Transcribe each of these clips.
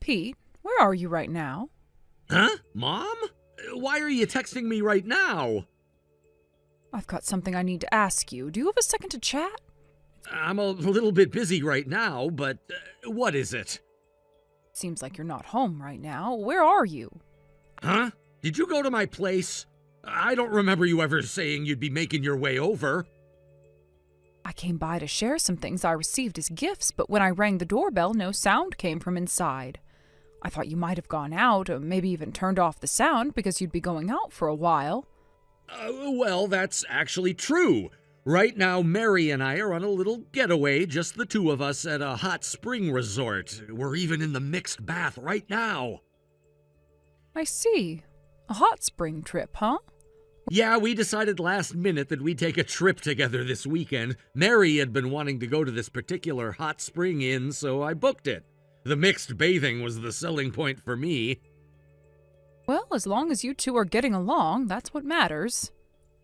Pete, where are you right now? Huh? Mom? Why are you texting me right now? I've got something I need to ask you. Do you have a second to chat? I'm a little bit busy right now, but what is it? Seems like you're not home right now. Where are you? Huh? Did you go to my place? I don't remember you ever saying you'd be making your way over. I came by to share some things I received as gifts, but when I rang the doorbell, no sound came from inside. I thought you might have gone out, or maybe even turned off the sound because you'd be going out for a while. Well, that's actually true. Right now, Mary and I are on a little getaway, just the two of us at a hot spring resort. We're even in the mixed bath right now. I see. A hot spring trip, huh? Yeah, we decided last minute that we'd take a trip together this weekend. Mary had been wanting to go to this particular hot spring inn, so I booked it. The mixed bathing was the selling point for me. Well, as long as you two are getting along, that's what matters.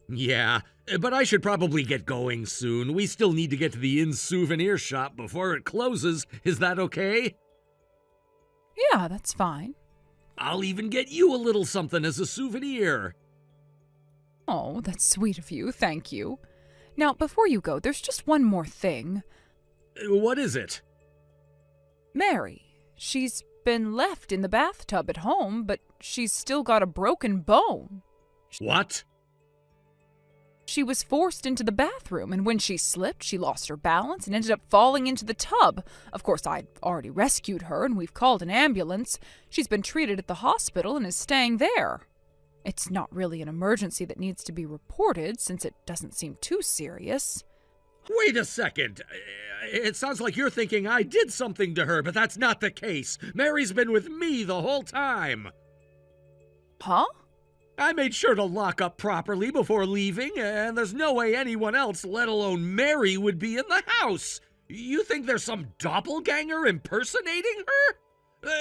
Yeah, but I should probably get going soon. We still need to get to the inn's souvenir shop before it closes. Is that okay? Yeah, that's fine. I'll even get you a little something as a souvenir. Oh, that's sweet of you, thank you. Now, before you go, there's just one more thing. What is it? Mary, she's been left in the bathtub at home, but she's still got a broken bone. What? She was forced into the bathroom, and when she slipped, she lost her balance and ended up falling into the tub. Of course, I'd already rescued her, and we've called an ambulance. She's been treated at the hospital and is staying there. It's not really an emergency that needs to be reported, since it doesn't seem too serious. Wait a second. It sounds like you're thinking I did something to her, but that's not the case. Mary's been with me the whole time. Huh? I made sure to lock up properly before leaving, and there's no way anyone else, let alone Mary, would be in the house. You think there's some doppelganger impersonating her?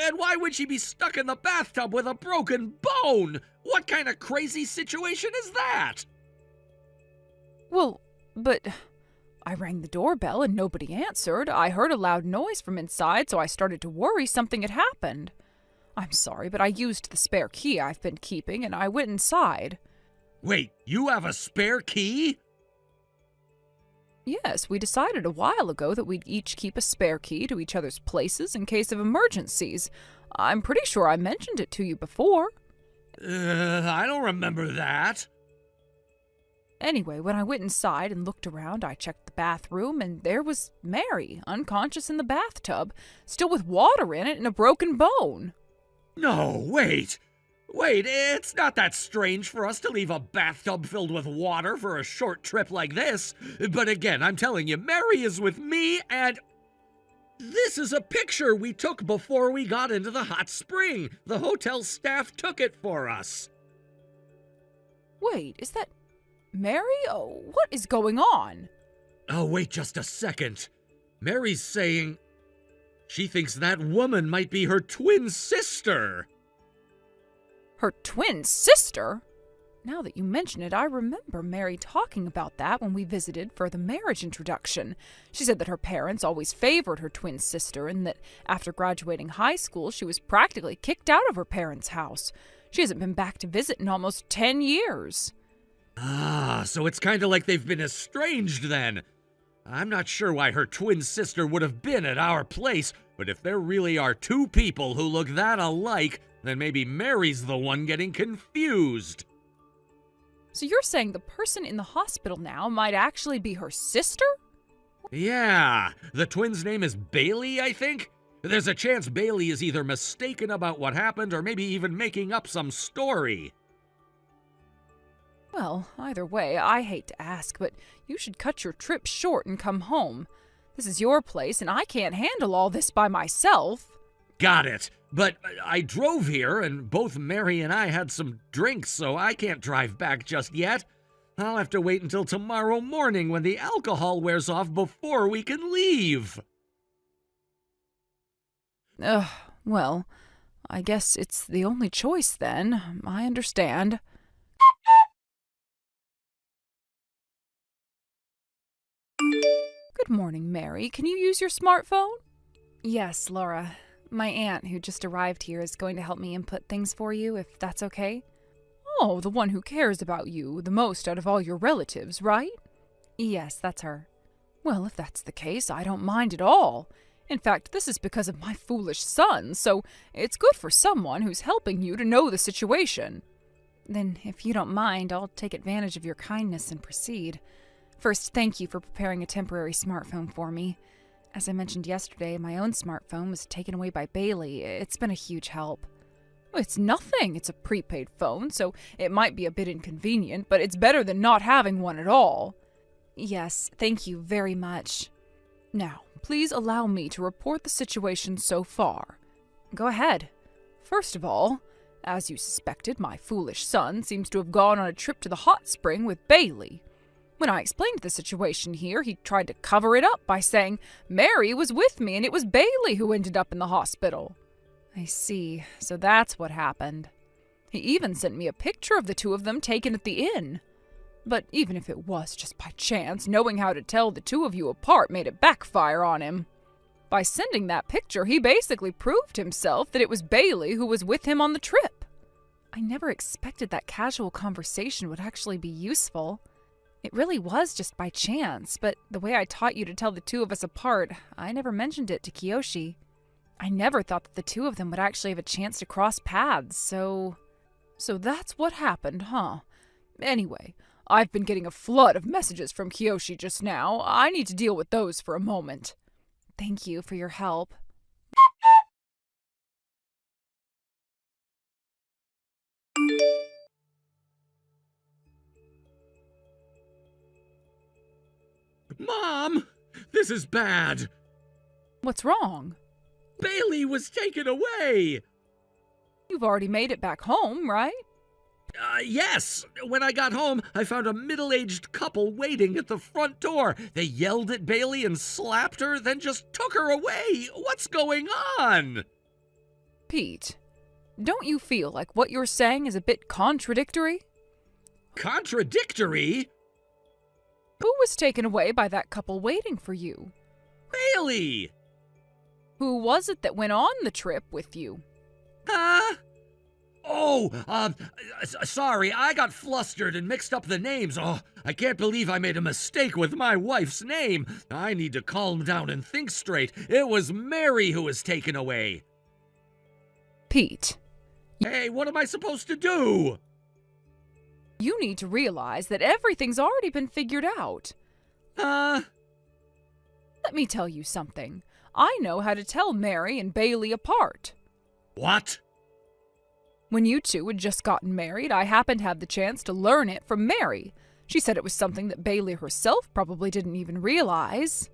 And why would she be stuck in the bathtub with a broken bone? What kind of crazy situation is that? Well, but I rang the doorbell and nobody answered. I heard a loud noise from inside, so I started to worry something had happened. I'm sorry, but I used the spare key I've been keeping, and I went inside. Wait, you have a spare key? Yes, we decided a while ago that we'd each keep a spare key to each other's places in case of emergencies. I'm pretty sure I mentioned it to you before. I don't remember that. Anyway, when I went inside and looked around, I checked the bathroom, and there was Mary, unconscious in the bathtub, still with water in it and a broken bone. No, wait. Wait, it's not that strange for us to leave a bathtub filled with water for a short trip like this. But again, I'm telling you, Mary is with me, and this is a picture we took before we got into the hot spring. The hotel staff took it for us. Wait, is that Mary? Oh, what is going on? Oh, wait just a second. Mary's saying she thinks that woman might be her twin sister. Her twin sister? Now that you mention it, I remember Mary talking about that when we visited for the marriage introduction. She said that her parents always favored her twin sister and that after graduating high school, she was practically kicked out of her parents' house. She hasn't been back to visit in almost 10 years. Ah, so it's kind of like they've been estranged then. I'm not sure why her twin sister would have been at our place, but if there really are two people who look that alike, then maybe Mary's the one getting confused. So you're saying the person in the hospital now might actually be her sister? Yeah, the twin's name is Bailey, I think. There's a chance Bailey is either mistaken about what happened or maybe even making up some story. Well, either way, I hate to ask, but you should cut your trip short and come home. This is your place, and I can't handle all this by myself. Got it. But I drove here, and both Mary and I had some drinks, so I can't drive back just yet. I'll have to wait until tomorrow morning when the alcohol wears off before we can leave. Well, I guess it's the only choice then. I understand. Good morning, Mary. Can you use your smartphone? Yes, Laura. My aunt, who just arrived here, is going to help me input things for you, if that's okay. Oh, the one who cares about you the most out of all your relatives, right? Yes, that's her. Well, if that's the case, I don't mind at all. In fact, this is because of my foolish son, so it's good for someone who's helping you to know the situation. Then, if you don't mind, I'll take advantage of your kindness and proceed. First, thank you for preparing a temporary smartphone for me. As I mentioned yesterday, my own smartphone was taken away by Bailey. It's been a huge help. It's nothing. It's a prepaid phone, so it might be a bit inconvenient, but it's better than not having one at all. Yes, thank you very much. Now, please allow me to report the situation so far. Go ahead. First of all, as you suspected, my foolish son seems to have gone on a trip to the hot spring with Bailey. When I explained the situation here, he tried to cover it up by saying Mary was with me and it was Bailey who ended up in the hospital. I see, so that's what happened. He even sent me a picture of the two of them taken at the inn. But even if it was just by chance, knowing how to tell the two of you apart made it backfire on him. By sending that picture, he basically proved himself that it was Bailey who was with him on the trip. I never expected that casual conversation would actually be useful. It really was just by chance, but the way I taught you to tell the two of us apart, I never mentioned it to Kiyoshi. I never thought that the two of them would actually have a chance to cross paths, so that's what happened, huh? Anyway, I've been getting a flood of messages from Kiyoshi just now. I need to deal with those for a moment. Thank you for your help. Mom! This is bad! What's wrong? Bailey was taken away! You've already made it back home, right? Yes. When I got home, I found a middle-aged couple waiting at the front door. They yelled at Bailey and slapped her, then just took her away. What's going on? Pete, don't you feel like what you're saying is a bit contradictory? Contradictory? Who was taken away by that couple waiting for you? Bailey! Who was it that went on the trip with you? Sorry, I got flustered and mixed up the names. Oh, I can't believe I made a mistake with my wife's name. I need to calm down and think straight. It was Mary who was taken away. Pete. Hey, what am I supposed to do? You need to realize that everything's already been figured out. Let me tell you something. I know how to tell Mary and Bailey apart. What? When you two had just gotten married, I happened to have the chance to learn it from Mary. She said it was something that Bailey herself probably didn't even realize.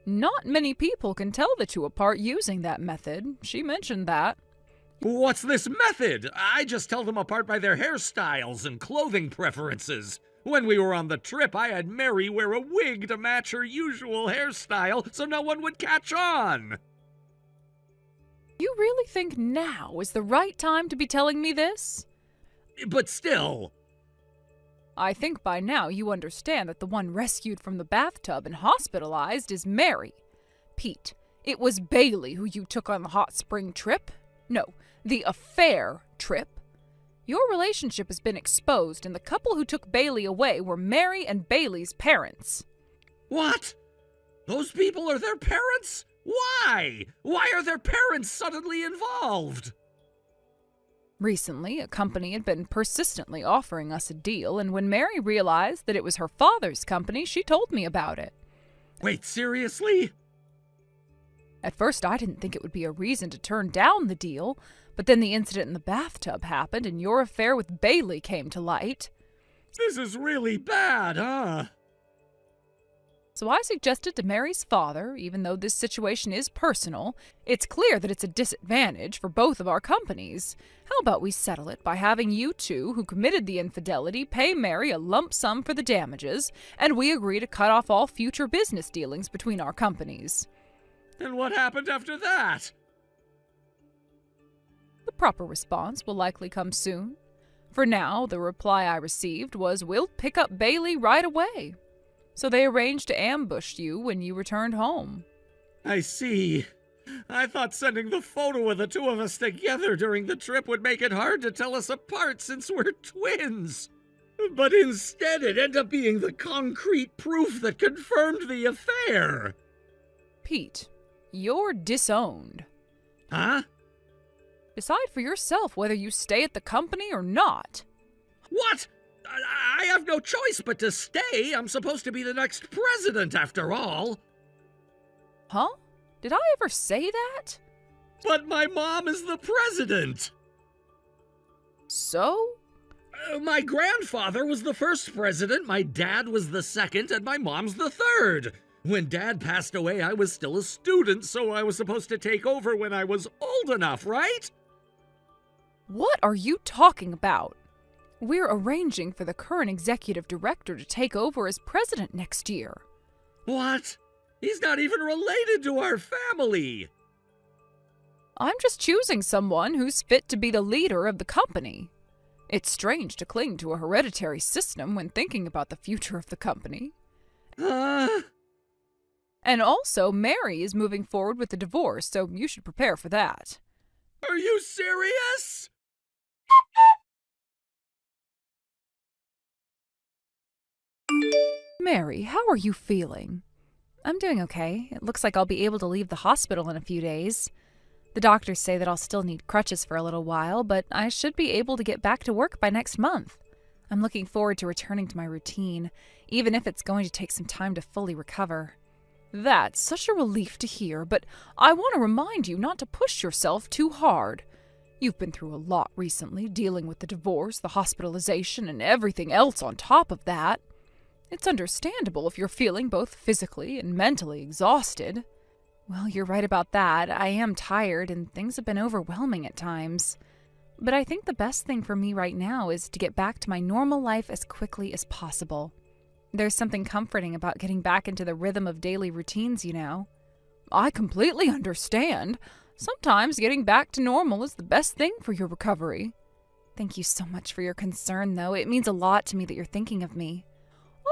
Not many people can tell the two apart using that method. She mentioned that. What's this method? I just tell them apart by their hairstyles and clothing preferences. When we were on the trip, I had Mary wear a wig to match her usual hairstyle so no one would catch on. You really think now is the right time to be telling me this? But still. I think by now you understand that the one rescued from the bathtub and hospitalized is Mary. Pete, it was Bailey who you took on the hot spring trip. No, the affair trip. Your relationship has been exposed, and the couple who took Bailey away were Mary and Bailey's parents. What? Those people are their parents? Why? Why are their parents suddenly involved? Recently, a company had been persistently offering us a deal, and when Mary realized that it was her father's company, she told me about it. Wait, seriously? At first, I didn't think it would be a reason to turn down the deal, but then the incident in the bathtub happened, and your affair with Bailey came to light. This is really bad, huh? So I suggested to Mary's father, even though this situation is personal, it's clear that it's a disadvantage for both of our companies. How about we settle it by having you two, who committed the infidelity, pay Mary a lump sum for the damages, and we agree to cut off all future business dealings between our companies. And what happened after that? The proper response will likely come soon. For now, the reply I received was, "We'll pick up Bailey right away." So they arranged to ambush you when you returned home. I see. I thought sending the photo of the two of us together during the trip would make it hard to tell us apart since we're twins. But instead, it ended up being the concrete proof that confirmed the affair. Pete, you're disowned. Huh? Decide for yourself whether you stay at the company or not. What? I have no choice but to stay. I'm supposed to be the next president, after all. Huh? Did I ever say that? But my mom is the president. So? My grandfather was the first president, my dad was the second, and my mom's the third. When Dad passed away, I was still a student, so I was supposed to take over when I was old enough, right? What are you talking about? We're arranging for the current executive director to take over as president next year. What? He's not even related to our family. I'm just choosing someone who's fit to be the leader of the company. It's strange to cling to a hereditary system when thinking about the future of the company. And also, Mary is moving forward with the divorce, so you should prepare for that. Are you serious? Mary, how are you feeling? I'm doing okay. It looks like I'll be able to leave the hospital in a few days. The doctors say that I'll still need crutches for a little while, but I should be able to get back to work by next month. I'm looking forward to returning to my routine, even if it's going to take some time to fully recover. That's such a relief to hear, but I want to remind you not to push yourself too hard. You've been through a lot recently, dealing with the divorce, the hospitalization, and everything else on top of that. It's understandable if you're feeling both physically and mentally exhausted. Well, you're right about that. I am tired, and things have been overwhelming at times. But I think the best thing for me right now is to get back to my normal life as quickly as possible. There's something comforting about getting back into the rhythm of daily routines, you know. I completely understand. Sometimes getting back to normal is the best thing for your recovery. Thank you so much for your concern, though. It means a lot to me that you're thinking of me.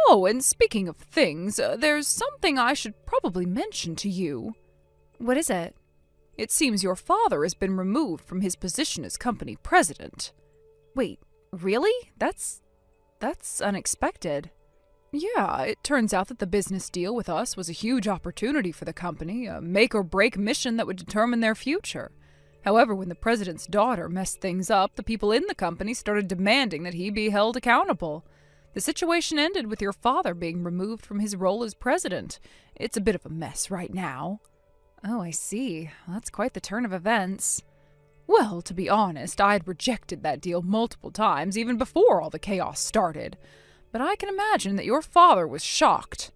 Oh, and speaking of things, there's something I should probably mention to you. What is it? It seems your father has been removed from his position as company president. Wait, really? That's unexpected. Yeah, it turns out that the business deal with us was a huge opportunity for the company, a make-or-break mission that would determine their future. However, when the president's daughter messed things up, the people in the company started demanding that he be held accountable. The situation ended with your father being removed from his role as president. It's a bit of a mess right now. Oh, I see. Well, that's quite the turn of events. Well, to be honest, I had rejected that deal multiple times, even before all the chaos started. But I can imagine that your father was shocked.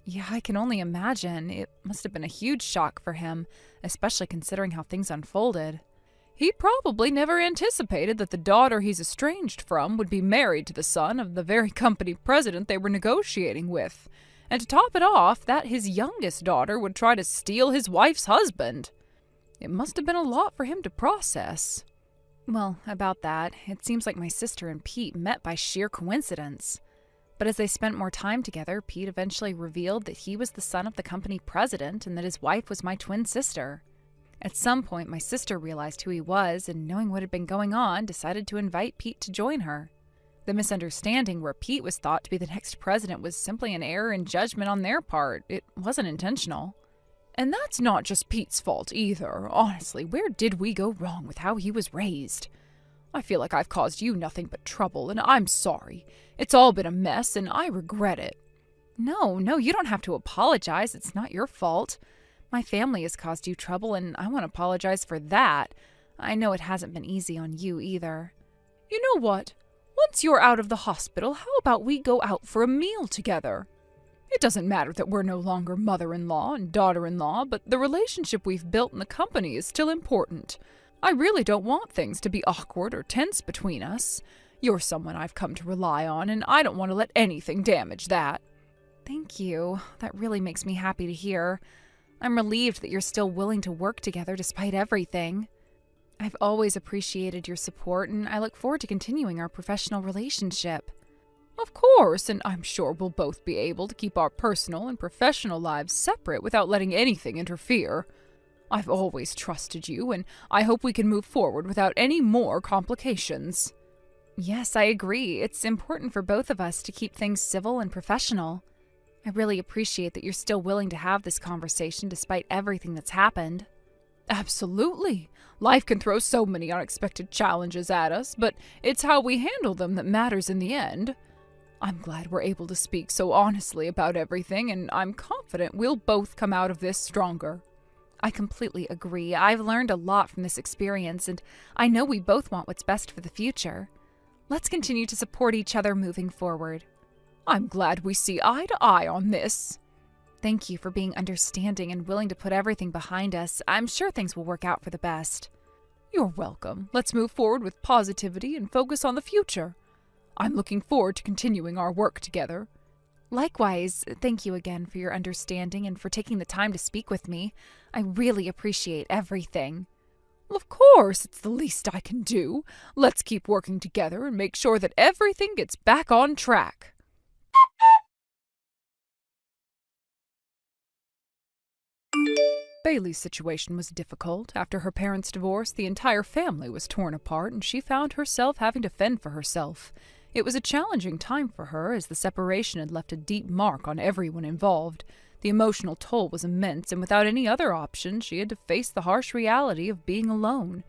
Yeah, I can only imagine. It must have been a huge shock for him, especially considering how things unfolded. He probably never anticipated that the daughter he's estranged from would be married to the son of the very company president they were negotiating with. And to top it off, that his youngest daughter would try to steal his wife's husband. It must have been a lot for him to process. Well, about that, it seems like my sister and Pete met by sheer coincidence. But as they spent more time together, Pete eventually revealed that he was the son of the company president and that his wife was my twin sister. At some point, my sister realized who he was, and knowing what had been going on, decided to invite Pete to join her. The misunderstanding where Pete was thought to be the next president was simply an error in judgment on their part. It wasn't intentional. And that's not just Pete's fault either. Honestly, where did we go wrong with how he was raised? I feel like I've caused you nothing but trouble, and I'm sorry. It's all been a mess, and I regret it. No, you don't have to apologize. It's not your fault. My family has caused you trouble, and I want to apologize for that. I know it hasn't been easy on you either. You know what? Once you're out of the hospital, how about we go out for a meal together? It doesn't matter that we're no longer mother-in-law and daughter-in-law, but the relationship we've built in the company is still important. I really don't want things to be awkward or tense between us. You're someone I've come to rely on, and I don't want to let anything damage that. Thank you. That really makes me happy to hear. I'm relieved that you're still willing to work together despite everything. I've always appreciated your support, and I look forward to continuing our professional relationship. Of course, and I'm sure we'll both be able to keep our personal and professional lives separate without letting anything interfere. I've always trusted you, and I hope we can move forward without any more complications." "Yes, I agree. It's important for both of us to keep things civil and professional. I really appreciate that you're still willing to have this conversation despite everything that's happened." "Absolutely. Life can throw so many unexpected challenges at us, but it's how we handle them that matters in the end. I'm glad we're able to speak so honestly about everything, and I'm confident we'll both come out of this stronger." "I completely agree. I've learned a lot from this experience, and I know we both want what's best for the future. Let's continue to support each other moving forward." "I'm glad we see eye to eye on this." "Thank you for being understanding and willing to put everything behind us. I'm sure things will work out for the best." "You're welcome. Let's move forward with positivity and focus on the future. I'm looking forward to continuing our work together." "Likewise, thank you again for your understanding and for taking the time to speak with me. I really appreciate everything." "Of course, it's the least I can do. Let's keep working together and make sure that everything gets back on track." Bailey's situation was difficult. After her parents' divorce, the entire family was torn apart, and she found herself having to fend for herself. It was a challenging time for her, as the separation had left a deep mark on everyone involved. The emotional toll was immense, and without any other option, she had to face the harsh reality of being alone.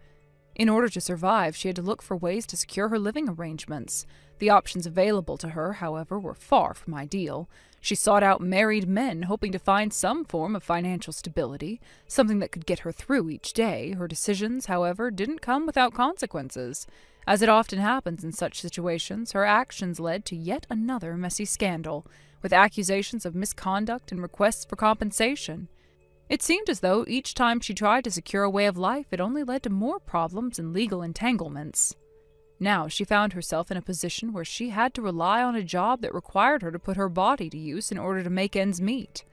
In order to survive, she had to look for ways to secure her living arrangements. The options available to her, however, were far from ideal. She sought out married men, hoping to find some form of financial stability, something that could get her through each day. Her decisions, however, didn't come without consequences. As it often happens in such situations, her actions led to yet another messy scandal, with accusations of misconduct and requests for compensation. It seemed as though each time she tried to secure a way of life, it only led to more problems and legal entanglements. Now she found herself in a position where she had to rely on a job that required her to put her body to use in order to make ends meet.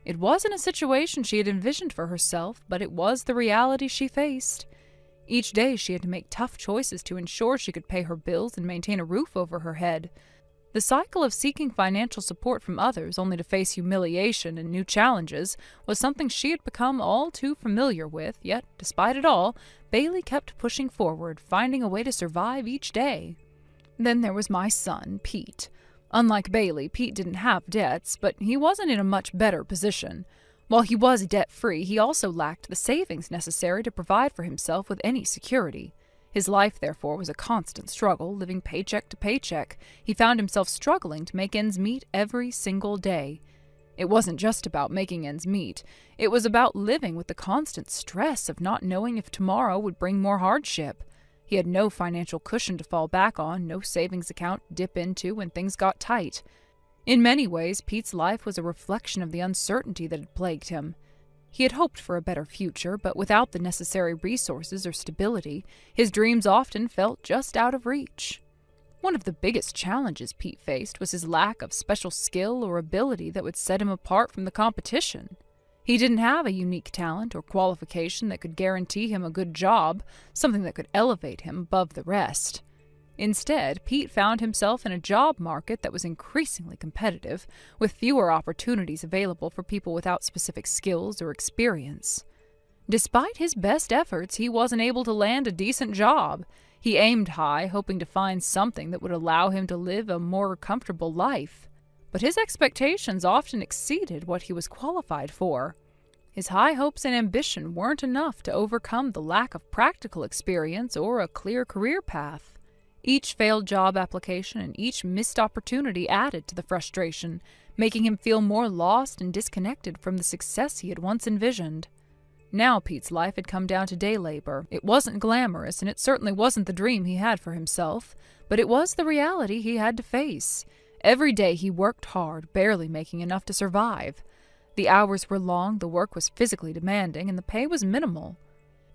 It wasn't a situation she had envisioned for herself, but it was the reality she faced. Each day she had to make tough choices to ensure she could pay her bills and maintain a roof over her head. The cycle of seeking financial support from others only to face humiliation and new challenges was something she had become all too familiar with, yet, despite it all, Bailey kept pushing forward, finding a way to survive each day. Then there was my son, Pete. Unlike Bailey, Pete didn't have debts, but he wasn't in a much better position. While he was debt-free, he also lacked the savings necessary to provide for himself with any security. His life, therefore, was a constant struggle, living paycheck to paycheck. He found himself struggling to make ends meet every single day. It wasn't just about making ends meet. It was about living with the constant stress of not knowing if tomorrow would bring more hardship. He had no financial cushion to fall back on, no savings account to dip into when things got tight. In many ways, Pete's life was a reflection of the uncertainty that had plagued him. He had hoped for a better future, but without the necessary resources or stability, his dreams often felt just out of reach. One of the biggest challenges Pete faced was his lack of special skill or ability that would set him apart from the competition. He didn't have a unique talent or qualification that could guarantee him a good job, something that could elevate him above the rest. Instead, Pete found himself in a job market that was increasingly competitive, with fewer opportunities available for people without specific skills or experience. Despite his best efforts, he wasn't able to land a decent job. He aimed high, hoping to find something that would allow him to live a more comfortable life. But his expectations often exceeded what he was qualified for. His high hopes and ambition weren't enough to overcome the lack of practical experience or a clear career path. Each failed job application and each missed opportunity added to the frustration, making him feel more lost and disconnected from the success he had once envisioned. Now Pete's life had come down to day labor. It wasn't glamorous, and it certainly wasn't the dream he had for himself, but it was the reality he had to face. Every day he worked hard, barely making enough to survive. The hours were long, the work was physically demanding, and the pay was minimal.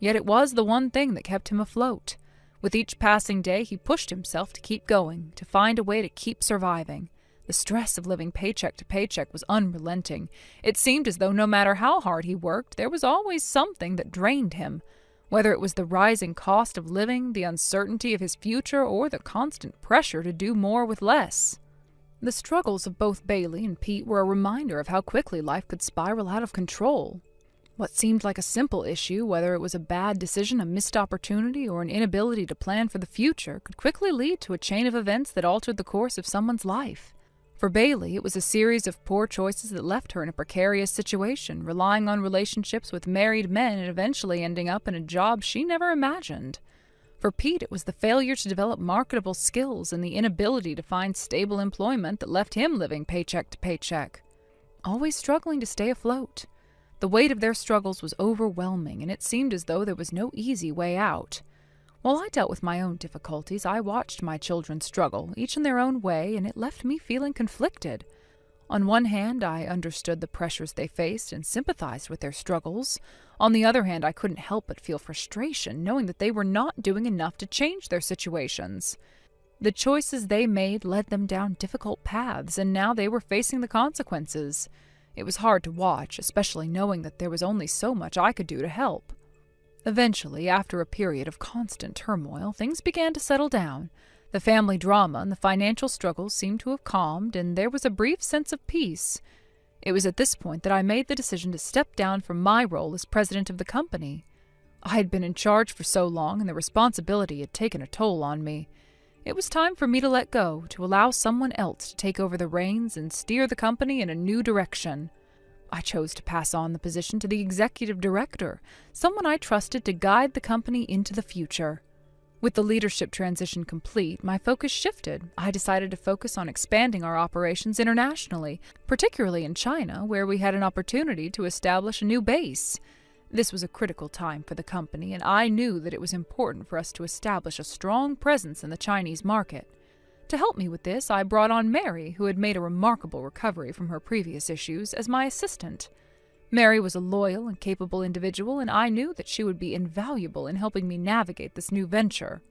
Yet it was the one thing that kept him afloat. With each passing day, he pushed himself to keep going, to find a way to keep surviving. The stress of living paycheck to paycheck was unrelenting. It seemed as though no matter how hard he worked, there was always something that drained him. Whether it was the rising cost of living, the uncertainty of his future, or the constant pressure to do more with less. The struggles of both Bailey and Pete were a reminder of how quickly life could spiral out of control. What seemed like a simple issue, whether it was a bad decision, a missed opportunity, or an inability to plan for the future, could quickly lead to a chain of events that altered the course of someone's life. For Bailey, it was a series of poor choices that left her in a precarious situation, relying on relationships with married men and eventually ending up in a job she never imagined. For Pete, it was the failure to develop marketable skills and the inability to find stable employment that left him living paycheck to paycheck, always struggling to stay afloat. The weight of their struggles was overwhelming, and it seemed as though there was no easy way out. While I dealt with my own difficulties, I watched my children struggle, each in their own way, and it left me feeling conflicted. On one hand, I understood the pressures they faced and sympathized with their struggles. On the other hand, I couldn't help but feel frustration, knowing that they were not doing enough to change their situations. The choices they made led them down difficult paths, and now they were facing the consequences. It was hard to watch, especially knowing that there was only so much I could do to help. Eventually, after a period of constant turmoil, things began to settle down. The family drama and the financial struggles seemed to have calmed, and there was a brief sense of peace. It was at this point that I made the decision to step down from my role as president of the company. I had been in charge for so long, and the responsibility had taken a toll on me. It was time for me to let go, to allow someone else to take over the reins and steer the company in a new direction. I chose to pass on the position to the executive director, someone I trusted to guide the company into the future. With the leadership transition complete, my focus shifted. I decided to focus on expanding our operations internationally, particularly in China, where we had an opportunity to establish a new base. This was a critical time for the company, and I knew that it was important for us to establish a strong presence in the Chinese market. To help me with this, I brought on Mary, who had made a remarkable recovery from her previous issues, as my assistant. Mary was a loyal and capable individual, and I knew that she would be invaluable in helping me navigate this new venture.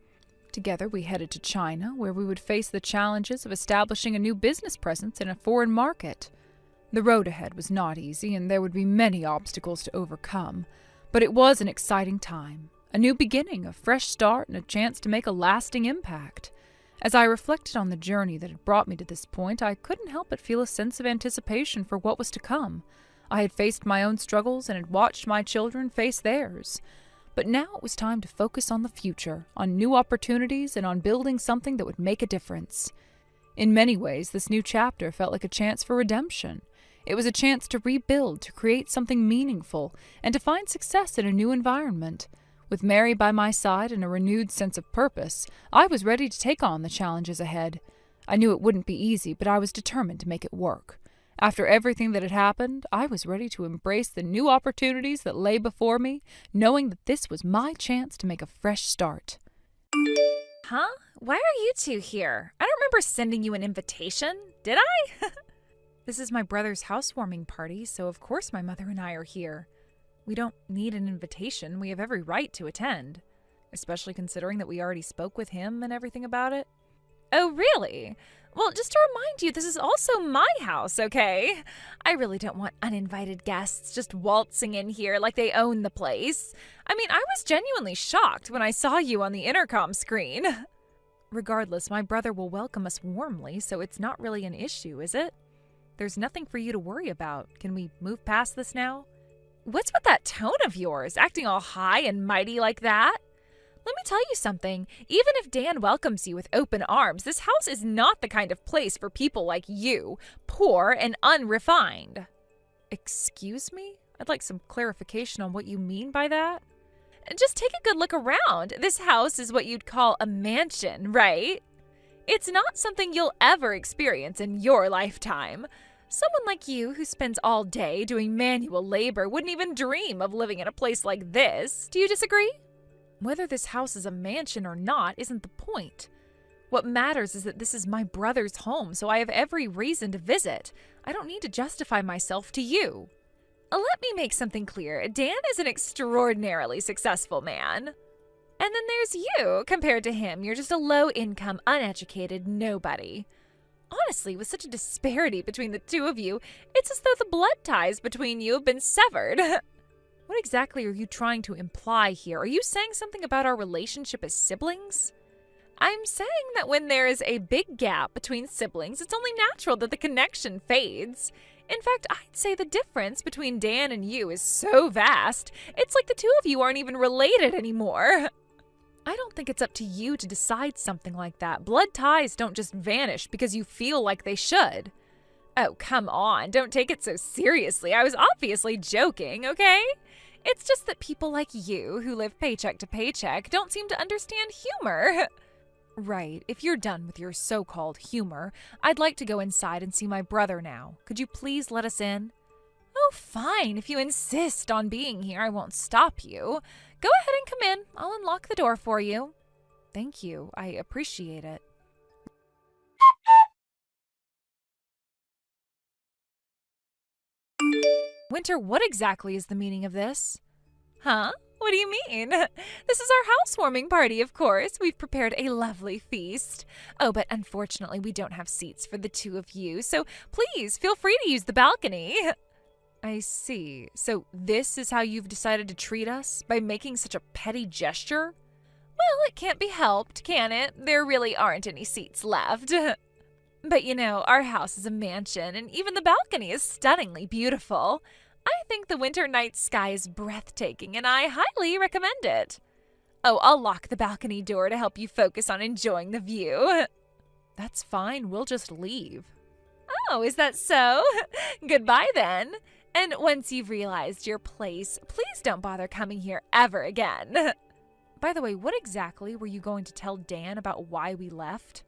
Together we headed to China, where we would face the challenges of establishing a new business presence in a foreign market. The road ahead was not easy, and there would be many obstacles to overcome, but it was an exciting time, a new beginning, a fresh start, and a chance to make a lasting impact. As I reflected on the journey that had brought me to this point, I couldn't help but feel a sense of anticipation for what was to come. I had faced my own struggles and had watched my children face theirs. But now it was time to focus on the future, on new opportunities, and on building something that would make a difference. In many ways, this new chapter felt like a chance for redemption. It was a chance to rebuild, to create something meaningful, and to find success in a new environment. With Mary by my side and a renewed sense of purpose, I was ready to take on the challenges ahead. I knew it wouldn't be easy, but I was determined to make it work. After everything that had happened, I was ready to embrace the new opportunities that lay before me, knowing that this was my chance to make a fresh start. Huh? Why are you two here? I don't remember sending you an invitation, did I? This is my brother's housewarming party, so of course my mother and I are here. We don't need an invitation. We have every right to attend, especially considering that we already spoke with him and everything about it. Oh, really? Well, just to remind you, this is also my house, okay? I really don't want uninvited guests just waltzing in here like they own the place. I mean, I was genuinely shocked when I saw you on the intercom screen. Regardless, my brother will welcome us warmly, so it's not really an issue, is it? There's nothing for you to worry about. Can we move past this now? What's with that tone of yours, acting all high and mighty like that? Let me tell you something. Even if Dan welcomes you with open arms, this house is not the kind of place for people like you, poor and unrefined. Excuse me? I'd like some clarification on what you mean by that. Just take a good look around. This house is what you'd call a mansion, right? It's not something you'll ever experience in your lifetime. Someone like you who spends all day doing manual labor wouldn't even dream of living in a place like this. Do you disagree? Whether this house is a mansion or not isn't the point. What matters is that this is my brother's home, so I have every reason to visit. I don't need to justify myself to you. Let me make something clear. Dan is an extraordinarily successful man. And then there's you. Compared to him, you're just a low-income, uneducated nobody. Honestly, with such a disparity between the two of you, it's as though the blood ties between you have been severed. What exactly are you trying to imply here? Are you saying something about our relationship as siblings? I'm saying that when there is a big gap between siblings, it's only natural that the connection fades. In fact, I'd say the difference between Dan and you is so vast, it's like the two of you aren't even related anymore. I don't think it's up to you to decide something like that. Blood ties don't just vanish because you feel like they should. Oh, come on, don't take it so seriously. I was obviously joking, okay? It's just that people like you, who live paycheck to paycheck, don't seem to understand humor. Right, if you're done with your so-called humor, I'd like to go inside and see my brother now. Could you please let us in? Oh, fine. If you insist on being here, I won't stop you. Go ahead and come in. I'll unlock the door for you. Thank you. I appreciate it. Winter, what exactly is the meaning of this? Huh? What do you mean? This is our housewarming party, of course. We've prepared a lovely feast. Oh, but unfortunately, we don't have seats for the two of you, so please feel free to use the balcony. I see. So this is how you've decided to treat us? By making such a petty gesture? Well, it can't be helped, can it? There really aren't any seats left. But you know, our house is a mansion, and even the balcony is stunningly beautiful. I think the winter night sky is breathtaking, and I highly recommend it. Oh, I'll lock the balcony door to help you focus on enjoying the view. That's fine. We'll just leave. Oh, is that so? Goodbye, then. And once you've realized your place, please don't bother coming here ever again. By the way, what exactly were you going to tell Dan about why we left?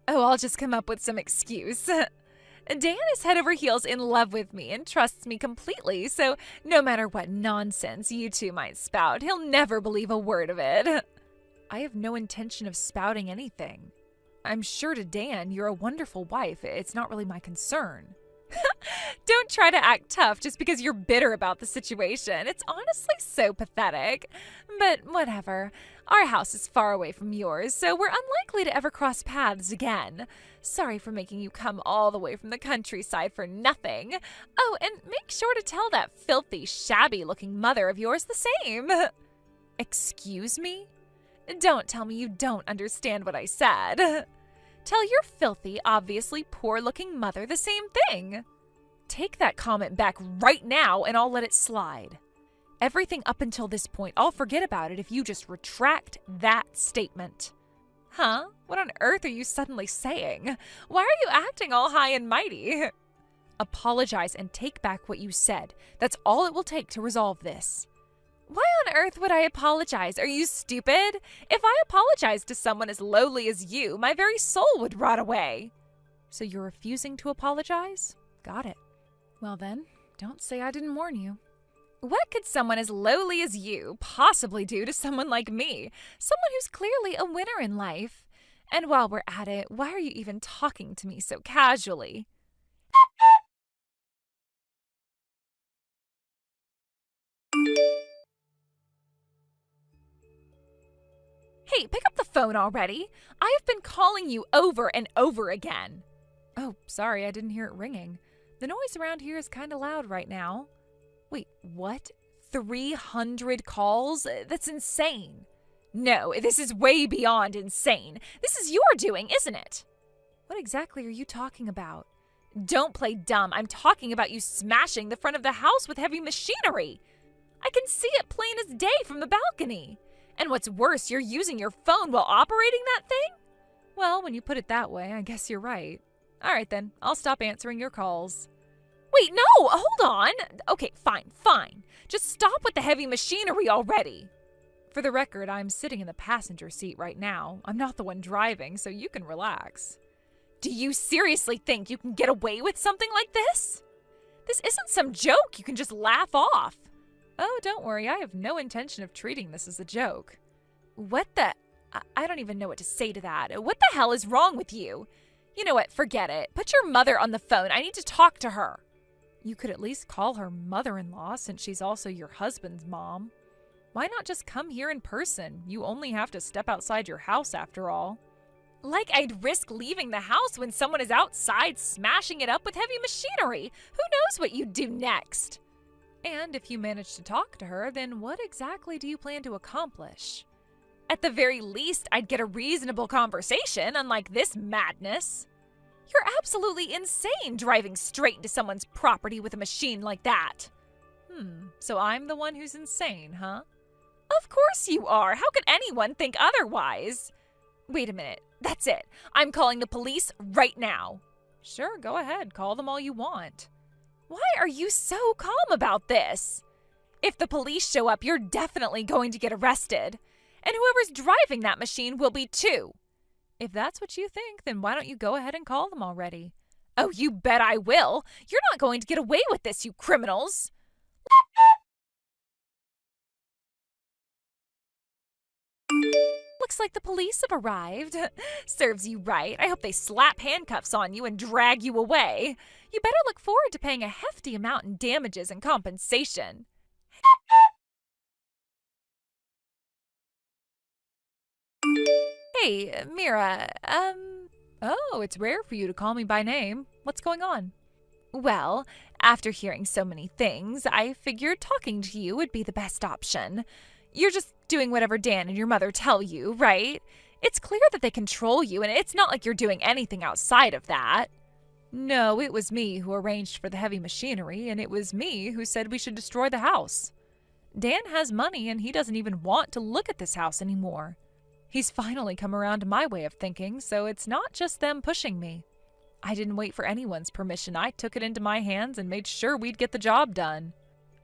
Oh, I'll just come up with some excuse. Dan is head over heels in love with me and trusts me completely, so no matter what nonsense you two might spout, he'll never believe a word of it. I have no intention of spouting anything. I'm sure to Dan you're a wonderful wife. It's not really my concern. Don't try to act tough just because you're bitter about the situation. It's honestly so pathetic. But whatever. Our house is far away from yours, so we're unlikely to ever cross paths again. Sorry for making you come all the way from the countryside for nothing. Oh, and make sure to tell that filthy, shabby-looking mother of yours the same. Excuse me? Don't tell me you don't understand what I said. Tell your filthy, obviously poor-looking mother the same thing. Take that comment back right now and I'll let it slide. Everything up until this point, I'll forget about it if you just retract that statement. Huh? What on earth are you suddenly saying? Why are you acting all high and mighty? Apologize and take back what you said. That's all it will take to resolve this. Why on earth would I apologize? Are you stupid? If I apologized to someone as lowly as you, my very soul would rot away. So you're refusing to apologize? Got it. Well then, don't say I didn't warn you. What could someone as lowly as you possibly do to someone like me? Someone who's clearly a winner in life. And while we're at it, why are you even talking to me so casually? Hey, pick up the phone already. I have been calling you over and over again. Oh, sorry, I didn't hear it ringing. The noise around here is kind of loud right now. Wait, what? 300 calls? That's insane. No, this is way beyond insane. This is your doing, isn't it? What exactly are you talking about? Don't play dumb. I'm talking about you smashing the front of the house with heavy machinery. I can see it plain as day from the balcony. And what's worse, you're using your phone while operating that thing? Well, when you put it that way, I guess you're right. All right then, I'll stop answering your calls. Wait, no, hold on. Okay, fine. Just stop with the heavy machinery already. For the record, I'm sitting in the passenger seat right now. I'm not the one driving, so you can relax. Do you seriously think you can get away with something like this? This isn't some joke you can just laugh off. Oh, don't worry, I have no intention of treating this as a joke. What the? I don't even know what to say to that. What the hell is wrong with you? You know what, forget it. Put your mother on the phone. I need to talk to her. You could at least call her mother-in-law since she's also your husband's mom. Why not just come here in person? You only have to step outside your house after all. Like I'd risk leaving the house when someone is outside smashing it up with heavy machinery. Who knows what you'd do next? And if you manage to talk to her, then what exactly do you plan to accomplish? At the very least, I'd get a reasonable conversation, unlike this madness. You're absolutely insane driving straight into someone's property with a machine like that. So I'm the one who's insane, huh? Of course you are. How could anyone think otherwise? Wait a minute. That's it. I'm calling the police right now. Sure, go ahead. Call them all you want. Why are you so calm about this? If the police show up, you're definitely going to get arrested. And whoever's driving that machine will be too. If that's what you think, then why don't you go ahead and call them already? Oh, you bet I will. You're not going to get away with this, you criminals. Looks like the police have arrived. Serves you right. I hope they slap handcuffs on you and drag you away. You better look forward to paying a hefty amount in damages and compensation. Hey, Mira, oh, it's rare for you to call me by name. What's going on? Well, after hearing so many things, I figured talking to you would be the best option. You're just doing whatever Dan and your mother tell you, right? It's clear that they control you, and it's not like you're doing anything outside of that. No, it was me who arranged for the heavy machinery, and it was me who said we should destroy the house. Dan has money, and he doesn't even want to look at this house anymore. He's finally come around to my way of thinking, so it's not just them pushing me. I didn't wait for anyone's permission. I took it into my hands and made sure we'd get the job done.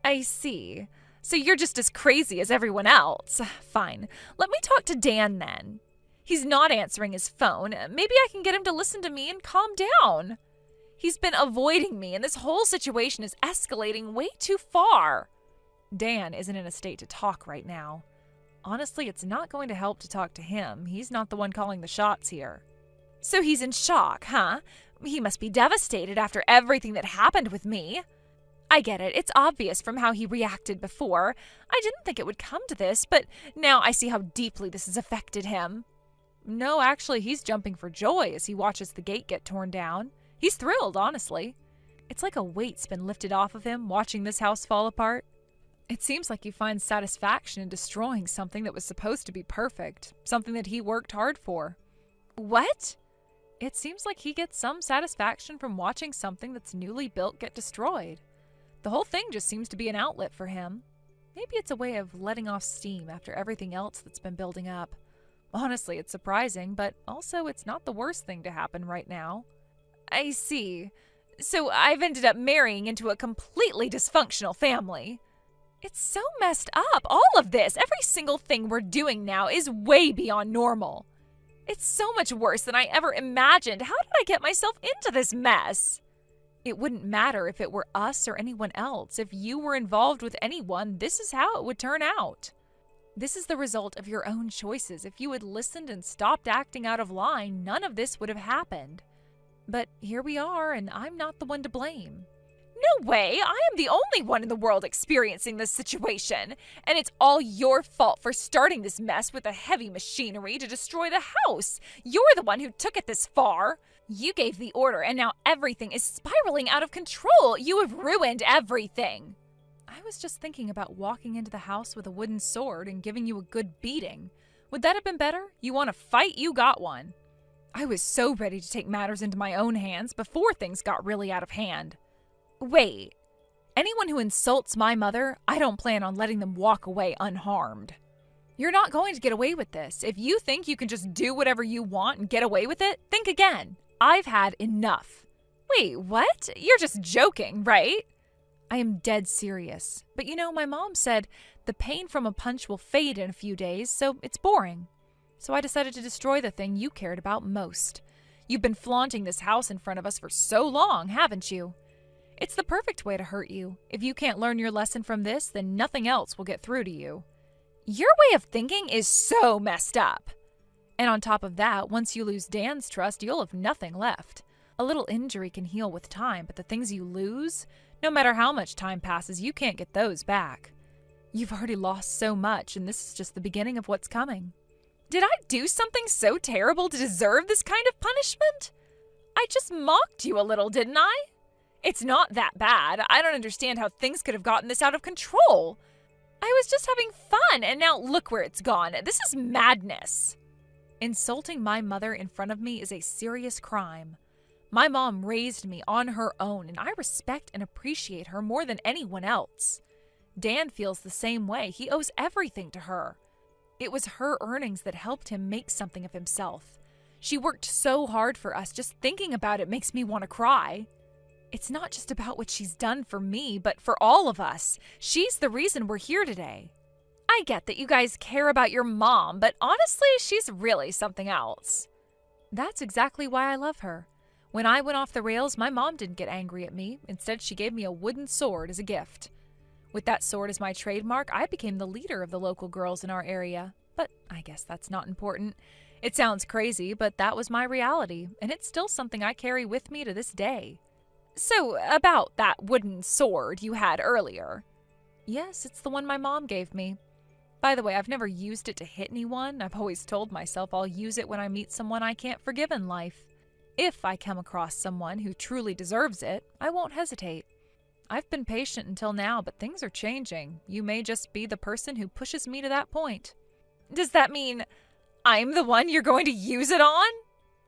I see. So you're just as crazy as everyone else. Fine. Let me talk to Dan then. He's not answering his phone. Maybe I can get him to listen to me and calm down. He's been avoiding me, and this whole situation is escalating way too far. Dan isn't in a state to talk right now. Honestly, it's not going to help to talk to him. He's not the one calling the shots here. So he's in shock, huh? He must be devastated after everything that happened with me. I get it. It's obvious from how he reacted before. I didn't think it would come to this, but now I see how deeply this has affected him. No, actually, he's jumping for joy as he watches the gate get torn down. He's thrilled, honestly. It's like a weight's been lifted off of him watching this house fall apart. It seems like he finds satisfaction in destroying something that was supposed to be perfect, something that he worked hard for. What? It seems like he gets some satisfaction from watching something that's newly built get destroyed. The whole thing just seems to be an outlet for him. Maybe it's a way of letting off steam after everything else that's been building up. Honestly, it's surprising, but also it's not the worst thing to happen right now. I see. So I've ended up marrying into a completely dysfunctional family. It's so messed up, all of this. Every single thing we're doing now is way beyond normal. It's so much worse than I ever imagined. How did I get myself into this mess? It wouldn't matter if it were us or anyone else. If you were involved with anyone, this is how it would turn out. This is the result of your own choices. If you had listened and stopped acting out of line, none of this would have happened. But here we are, and I'm not the one to blame. No way! I am the only one in the world experiencing this situation. And it's all your fault for starting this mess with the heavy machinery to destroy the house. You're the one who took it this far. You gave the order, and now everything is spiraling out of control. You have ruined everything. I was just thinking about walking into the house with a wooden sword and giving you a good beating. Would that have been better? You want a fight? You got one. I was so ready to take matters into my own hands before things got really out of hand. Wait, anyone who insults my mother, I don't plan on letting them walk away unharmed. You're not going to get away with this. If you think you can just do whatever you want and get away with it, think again. I've had enough. Wait, what? You're just joking, right? I am dead serious. But you know, my mom said the pain from a punch will fade in a few days, so it's boring. So I decided to destroy the thing you cared about most. You've been flaunting this house in front of us for so long, haven't you? It's the perfect way to hurt you. If you can't learn your lesson from this, then nothing else will get through to you. Your way of thinking is so messed up. And on top of that, once you lose Dan's trust, you'll have nothing left. A little injury can heal with time, but the things you lose, no matter how much time passes, you can't get those back. You've already lost so much, and this is just the beginning of what's coming. Did I do something so terrible to deserve this kind of punishment? I just mocked you a little, didn't I? It's not that bad. I don't understand how things could have gotten this out of control. I was just having fun, and now look where it's gone. This is madness. Insulting my mother in front of me is a serious crime. My mom raised me on her own, and I respect and appreciate her more than anyone else. Dan feels the same way. He owes everything to her. It was her earnings that helped him make something of himself. She worked so hard for us. Just thinking about it makes me want to cry. It's not just about what she's done for me, but for all of us. She's the reason we're here today. I get that you guys care about your mom, but honestly, she's really something else. That's exactly why I love her. When I went off the rails, my mom didn't get angry at me. Instead, she gave me a wooden sword as a gift. With that sword as my trademark, I became the leader of the local girls in our area. But I guess that's not important. It sounds crazy, but that was my reality, and it's still something I carry with me to this day. So, about that wooden sword you had earlier. Yes, it's the one my mom gave me. By the way, I've never used it to hit anyone. I've always told myself I'll use it when I meet someone I can't forgive in life. If I come across someone who truly deserves it, I won't hesitate. I've been patient until now, but things are changing. You may just be the person who pushes me to that point. Does that mean I'm the one you're going to use it on?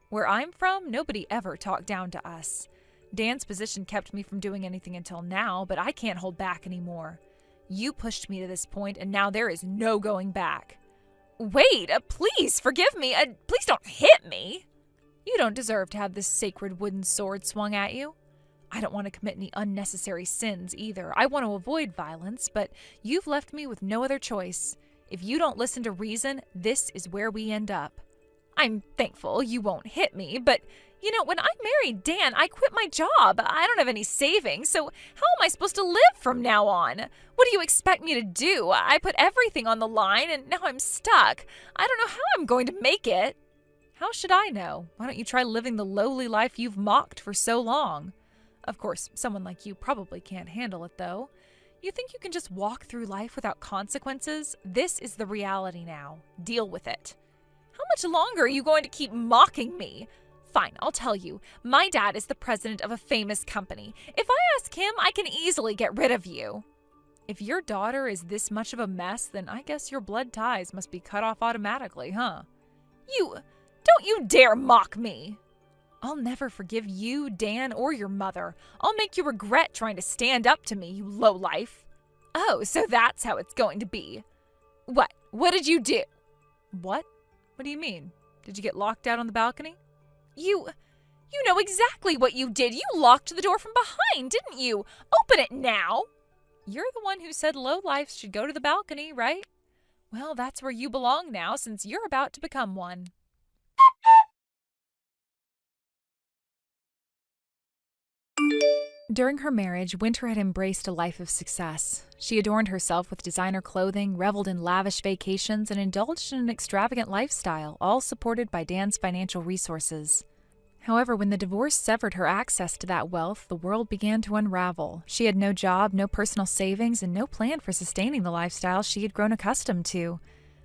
Where I'm from, nobody ever talked down to us. Dan's position kept me from doing anything until now, but I can't hold back anymore. You pushed me to this point, and now there is no going back. Wait, please forgive me. Please don't hit me. You don't deserve to have this sacred wooden sword swung at you. I don't want to commit any unnecessary sins either. I want to avoid violence, but you've left me with no other choice. If you don't listen to reason, this is where we end up. I'm thankful you won't hit me, but when I married Dan, I quit my job. I don't have any savings, so how am I supposed to live from now on? What do you expect me to do? I put everything on the line, and now I'm stuck. I don't know how I'm going to make it. How should I know? Why don't you try living the lowly life you've mocked for so long? Of course, someone like you probably can't handle it, though. You think you can just walk through life without consequences? This is the reality now. Deal with it. How much longer are you going to keep mocking me? Fine, I'll tell you. My dad is the president of a famous company. If I ask him, I can easily get rid of you. If your daughter is this much of a mess, then I guess your blood ties must be cut off automatically, huh? Don't you dare mock me. I'll never forgive you, Dan, or your mother. I'll make you regret trying to stand up to me, you lowlife. Oh, so that's how it's going to be. What? What did you do? What? What do you mean? Did you get locked out on the balcony? You know exactly what you did. You locked the door from behind, didn't you? Open it now. You're the one who said lowlifes should go to the balcony, right? Well, that's where you belong now, since you're about to become one. During her marriage, Winter had embraced a life of success. She adorned herself with designer clothing, reveled in lavish vacations, and indulged in an extravagant lifestyle, all supported by Dan's financial resources. However, when the divorce severed her access to that wealth, the world began to unravel. She had no job, no personal savings, and no plan for sustaining the lifestyle she had grown accustomed to.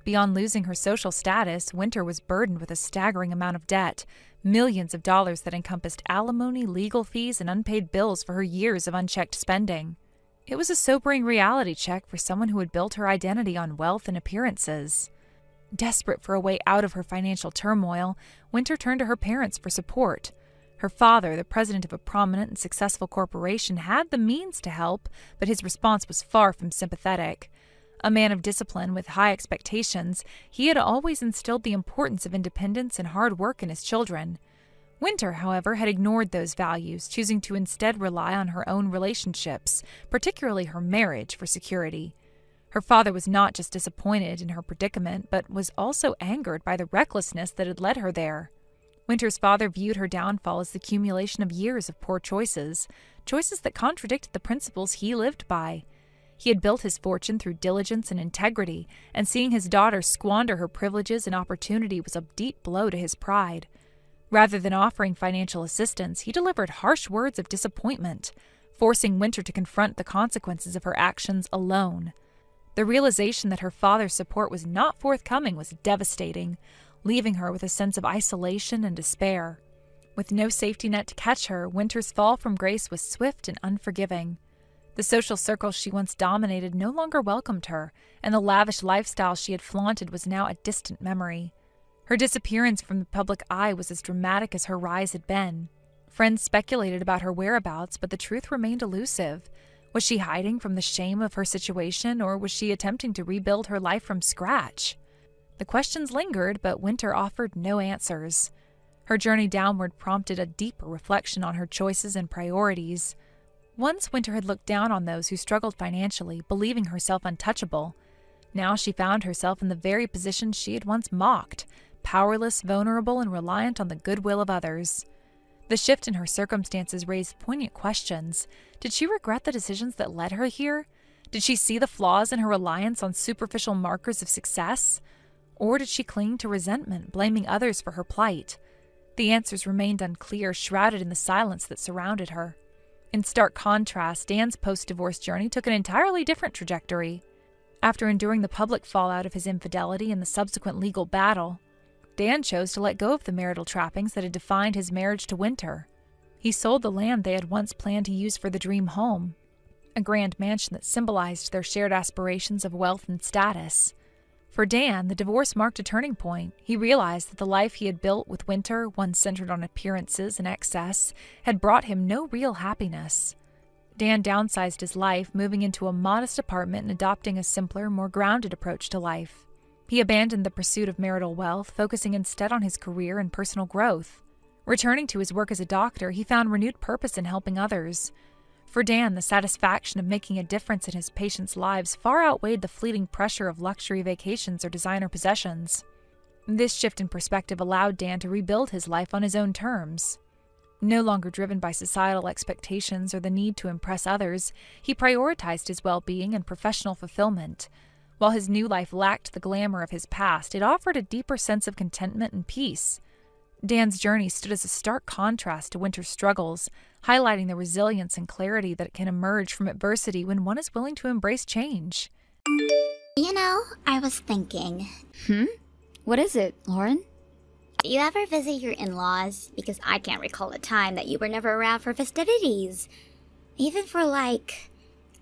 Beyond losing her social status, Winter was burdened with a staggering amount of debt, millions of dollars that encompassed alimony, legal fees, and unpaid bills for her years of unchecked spending. It was a sobering reality check for someone who had built her identity on wealth and appearances. Desperate for a way out of her financial turmoil, Winter turned to her parents for support. Her father, the president of a prominent and successful corporation, had the means to help, but his response was far from sympathetic. A man of discipline with high expectations, he had always instilled the importance of independence and hard work in his children. Winter, however, had ignored those values, choosing to instead rely on her own relationships, particularly her marriage, for security. Her father was not just disappointed in her predicament, but was also angered by the recklessness that had led her there. Winter's father viewed her downfall as the accumulation of years of poor choices that contradicted the principles he lived by. He had built his fortune through diligence and integrity, and seeing his daughter squander her privileges and opportunity was a deep blow to his pride. Rather than offering financial assistance, he delivered harsh words of disappointment, forcing Winter to confront the consequences of her actions alone. The realization that her father's support was not forthcoming was devastating, leaving her with a sense of isolation and despair. With no safety net to catch her, Winter's fall from grace was swift and unforgiving. The social circles she once dominated no longer welcomed her, and the lavish lifestyle she had flaunted was now a distant memory. Her disappearance from the public eye was as dramatic as her rise had been. Friends speculated about her whereabouts, but the truth remained elusive. Was she hiding from the shame of her situation, or was she attempting to rebuild her life from scratch? The questions lingered, but Winter offered no answers. Her journey downward prompted a deeper reflection on her choices and priorities. Once Winter had looked down on those who struggled financially, believing herself untouchable. Now she found herself in the very position she had once mocked, powerless, vulnerable, and reliant on the goodwill of others. The shift in her circumstances raised poignant questions. Did she regret the decisions that led her here? Did she see the flaws in her reliance on superficial markers of success? Or did she cling to resentment, blaming others for her plight? The answers remained unclear, shrouded in the silence that surrounded her. In stark contrast, Dan's post-divorce journey took an entirely different trajectory. After enduring the public fallout of his infidelity and the subsequent legal battle, Dan chose to let go of the marital trappings that had defined his marriage to Winter. He sold the land they had once planned to use for the dream home, a grand mansion that symbolized their shared aspirations of wealth and status. For Dan, the divorce marked a turning point. He realized that the life he had built with Winter, one centered on appearances and excess, had brought him no real happiness. Dan downsized his life, moving into a modest apartment and adopting a simpler, more grounded approach to life. He abandoned the pursuit of marital wealth, focusing instead on his career and personal growth. Returning to his work as a doctor, he found renewed purpose in helping others. For Dan, the satisfaction of making a difference in his patients' lives far outweighed the fleeting pressure of luxury vacations or designer possessions. This shift in perspective allowed Dan to rebuild his life on his own terms. No longer driven by societal expectations or the need to impress others, he prioritized his well-being and professional fulfillment. While his new life lacked the glamour of his past, it offered a deeper sense of contentment and peace. Dan's journey stood as a stark contrast to Winter's struggles, highlighting the resilience and clarity that can emerge from adversity when one is willing to embrace change. I was thinking, What is it, Lauren? do you ever visit your in-laws? Because I can't recall a time that you were never around for festivities. Even for,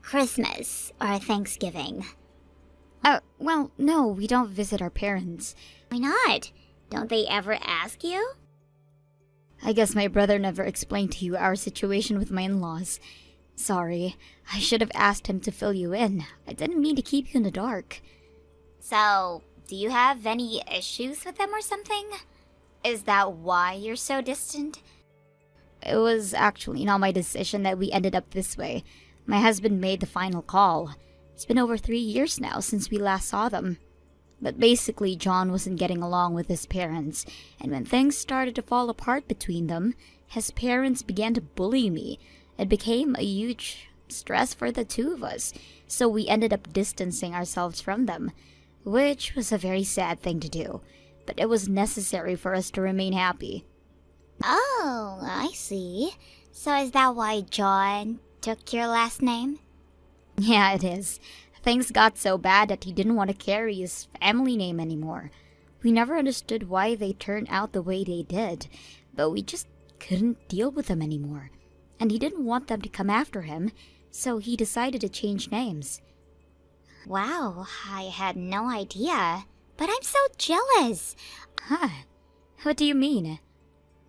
Christmas or Thanksgiving. Well, no, we don't visit our parents. Why not? Don't they ever ask you? I guess my brother never explained to you our situation with my in-laws. Sorry, I should have asked him to fill you in. I didn't mean to keep you in the dark. So, do you have any issues with them or something? Is that why you're so distant? It was actually not my decision that we ended up this way. My husband made the final call. It's been over 3 years now since we last saw them. But basically, John wasn't getting along with his parents, and when things started to fall apart between them, his parents began to bully me. It became a huge stress for the two of us, so we ended up distancing ourselves from them, which was a very sad thing to do, but it was necessary for us to remain happy. Oh, I see. So is that why John took your last name? Yeah, it is. Things got so bad that he didn't want to carry his family name anymore. We never understood why they turned out the way they did, but we just couldn't deal with them anymore. And he didn't want them to come after him, so he decided to change names. Wow, I had no idea. But I'm so jealous. Huh? What do you mean?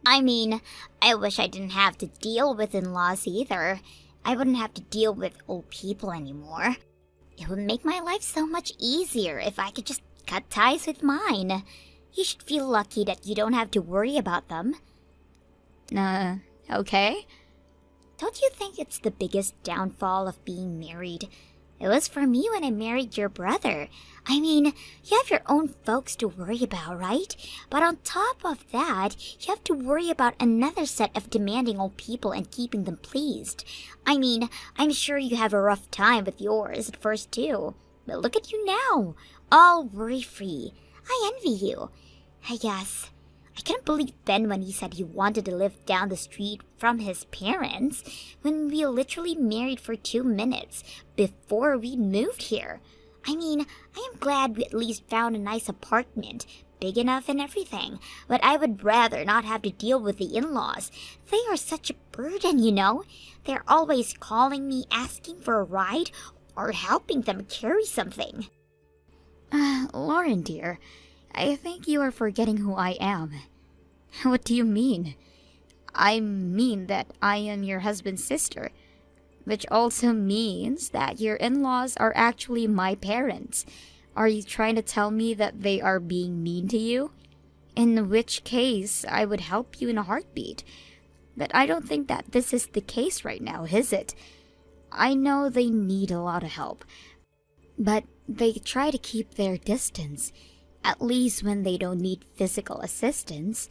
I mean, I wish I didn't have to deal with in-laws either. I wouldn't have to deal with old people anymore. It would make my life so much easier if I could just cut ties with mine. You should feel lucky that you don't have to worry about them. Okay. Don't you think it's the biggest downfall of being married? It was for me when I married your brother. I mean, you have your own folks to worry about, right? But on top of that, you have to worry about another set of demanding old people and keeping them pleased. I mean, I'm sure you have a rough time with yours at first too. But look at you now, all worry-free. I envy you. I guess. I couldn't believe Ben when he said he wanted to live down the street from his parents when we literally married for 2 minutes before we moved here. I mean, I am glad we at least found a nice apartment, big enough and everything, but I would rather not have to deal with the in-laws. They are such a burden, you know. They're always calling me, asking for a ride, or helping them carry something. Lauren, dear, I think you are forgetting who I am. What do you mean? I mean that I am your husband's sister, which also means that your in-laws are actually my parents. Are you trying to tell me that they are being mean to you? In which case, I would help you in a heartbeat. But I don't think that this is the case right now, is it? I know they need a lot of help, but they try to keep their distance, at least when they don't need physical assistance.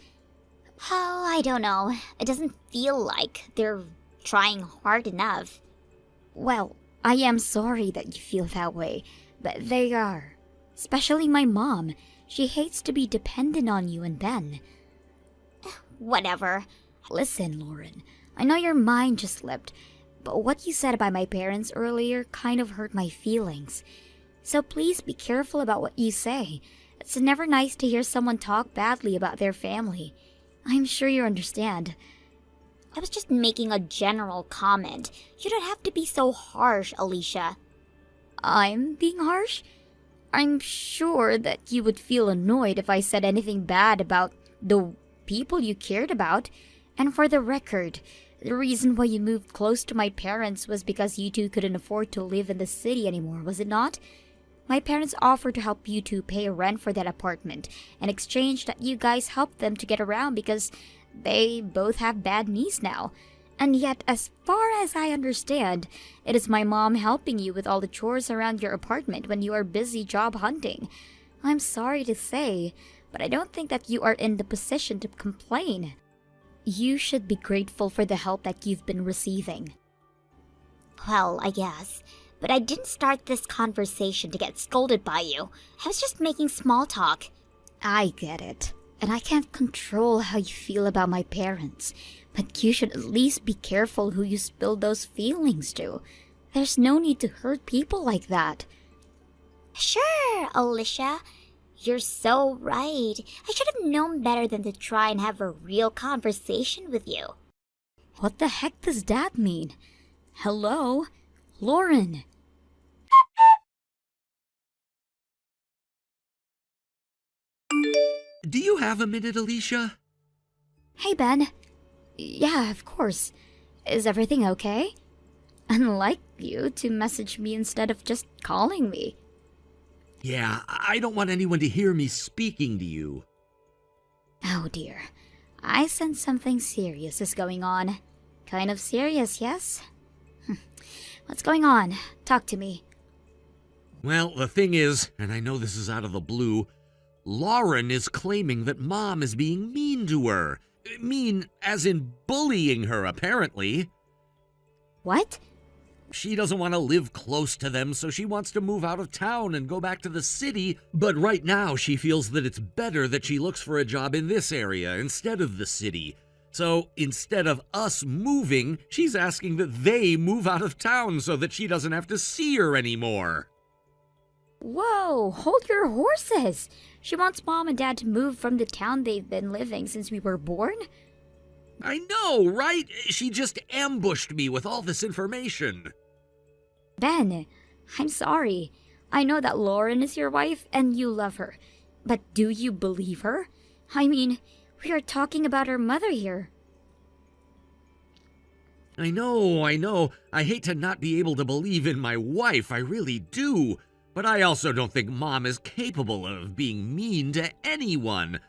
Oh, I don't know. It doesn't feel like they're trying hard enough. Well, I am sorry that you feel that way, but they are. Especially my mom. She hates to be dependent on you and Ben. Whatever. Listen, Lauren, I know your mind just slipped, but what you said about my parents earlier kind of hurt my feelings. So please be careful about what you say. It's never nice to hear someone talk badly about their family. I'm sure you understand. I was just making a general comment. You don't have to be so harsh, Alicia. I'm being harsh? I'm sure that you would feel annoyed if I said anything bad about the people you cared about. And for the record, the reason why you moved close to my parents was because you two couldn't afford to live in the city anymore, was it not? My parents offered to help you two pay rent for that apartment, in exchange that you guys helped them to get around because they both have bad knees now. And yet, as far as I understand, it is my mom helping you with all the chores around your apartment when you are busy job hunting. I'm sorry to say, but I don't think that you are in the position to complain. You should be grateful for the help that you've been receiving. Well, I guess. But I didn't start this conversation to get scolded by you. I was just making small talk. I get it. And I can't control how you feel about my parents. But you should at least be careful who you spill those feelings to. There's no need to hurt people like that. Sure, Alicia. You're so right. I should have known better than to try and have a real conversation with you. What the heck does that mean? Hello? Lauren? Do you have a minute, Alicia? Hey, Ben. Yeah, of course. Is everything okay? Unlike you to message me instead of just calling me. Yeah, I don't want anyone to hear me speaking to you. Oh dear. I sense something serious is going on. Kind of serious, yes? What's going on? Talk to me. Well, the thing is, and I know this is out of the blue, Lauren is claiming that Mom is being mean to her. Mean as in bullying her, apparently. What? She doesn't want to live close to them, so she wants to move out of town and go back to the city, but right now she feels that it's better that she looks for a job in this area instead of the city. So instead of us moving, she's asking that they move out of town so that she doesn't have to see her anymore. Whoa, hold your horses! She wants Mom and Dad to move from the town they've been living since we were born? I know, right? She just ambushed me with all this information. Ben, I'm sorry. I know that Lauren is your wife and you love her. But do you believe her? I mean, we are talking about her mother here. I know. I hate to not be able to believe in my wife, I really do. But I also don't think Mom is capable of being mean to anyone.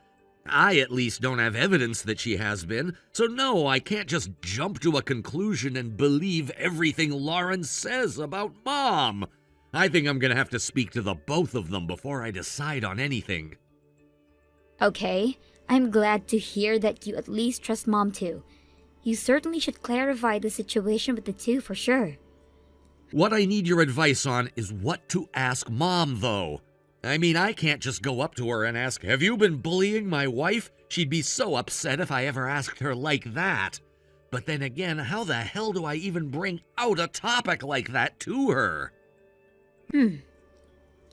I at least don't have evidence that she has been, so no, I can't just jump to a conclusion and believe everything Lauren says about Mom. I think I'm gonna have to speak to the both of them before I decide on anything. Okay, I'm glad to hear that you at least trust Mom too. You certainly should clarify the situation with the two for sure. What I need your advice on is what to ask Mom, though. I mean, I can't just go up to her and ask, "Have you been bullying my wife?" She'd be so upset if I ever asked her like that. But then again, how the hell do I even bring out a topic like that to her?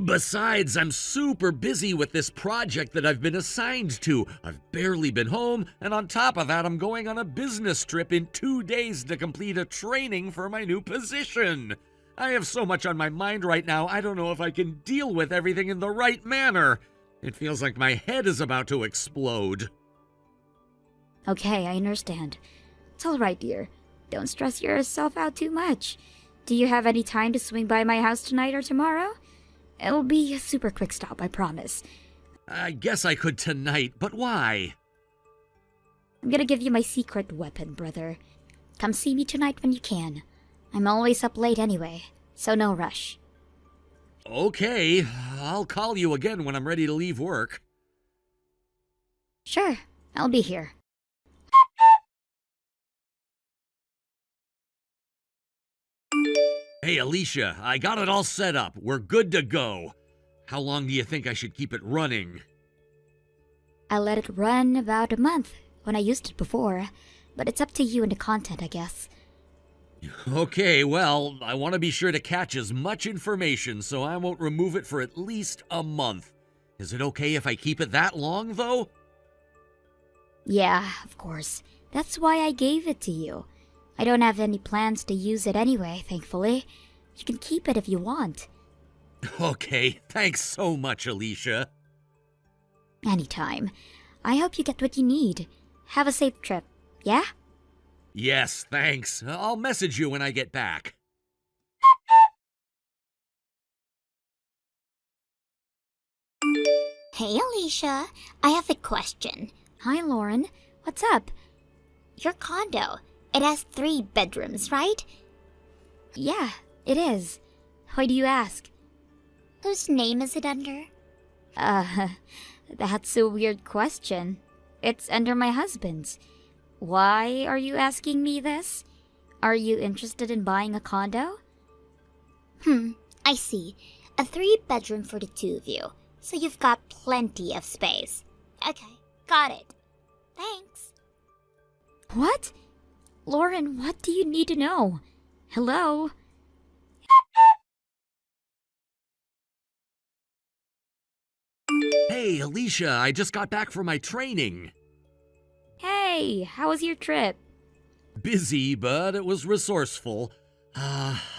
Besides, I'm super busy with this project that I've been assigned to. I've barely been home, and on top of that, I'm going on a business trip in 2 days to complete a training for my new position. I have so much on my mind right now, I don't know if I can deal with everything in the right manner. It feels like my head is about to explode. Okay, I understand. It's alright, dear. Don't stress yourself out too much. Do you have any time to swing by my house tonight or tomorrow? It'll be a super quick stop, I promise. I guess I could tonight, but why? I'm gonna give you my secret weapon, brother. Come see me tonight when you can. I'm always up late anyway, so no rush. Okay, I'll call you again when I'm ready to leave work. Sure, I'll be here. Hey, Alicia, I got it all set up. We're good to go. How long do you think I should keep it running? I let it run about a month when I used it before, but it's up to you and the content, I guess. Okay, well, I want to be sure to catch as much information, so I won't remove it for at least a month. Is it okay if I keep it that long, though? Yeah, of course. That's why I gave it to you. I don't have any plans to use it anyway, thankfully. You can keep it if you want. Okay, thanks so much, Alicia. Anytime. I hope you get what you need. Have a safe trip, yeah? Yes, thanks. I'll message you when I get back. Hey, Alicia. I have a question. Hi, Lauren. What's up? Your condo, it has 3 bedrooms, right? Yeah, it is. Why do you ask? Whose name is it under? That's a weird question. It's under my husband's. Why are you asking me this? Are you interested in buying a condo? I see. A 3-bedroom for the 2 of you. So you've got plenty of space. Okay, got it. Thanks. What? Lauren, what do you need to know? Hello? Hey, Alicia, I just got back from my training. Hey, how was your trip? Busy, but it was resourceful.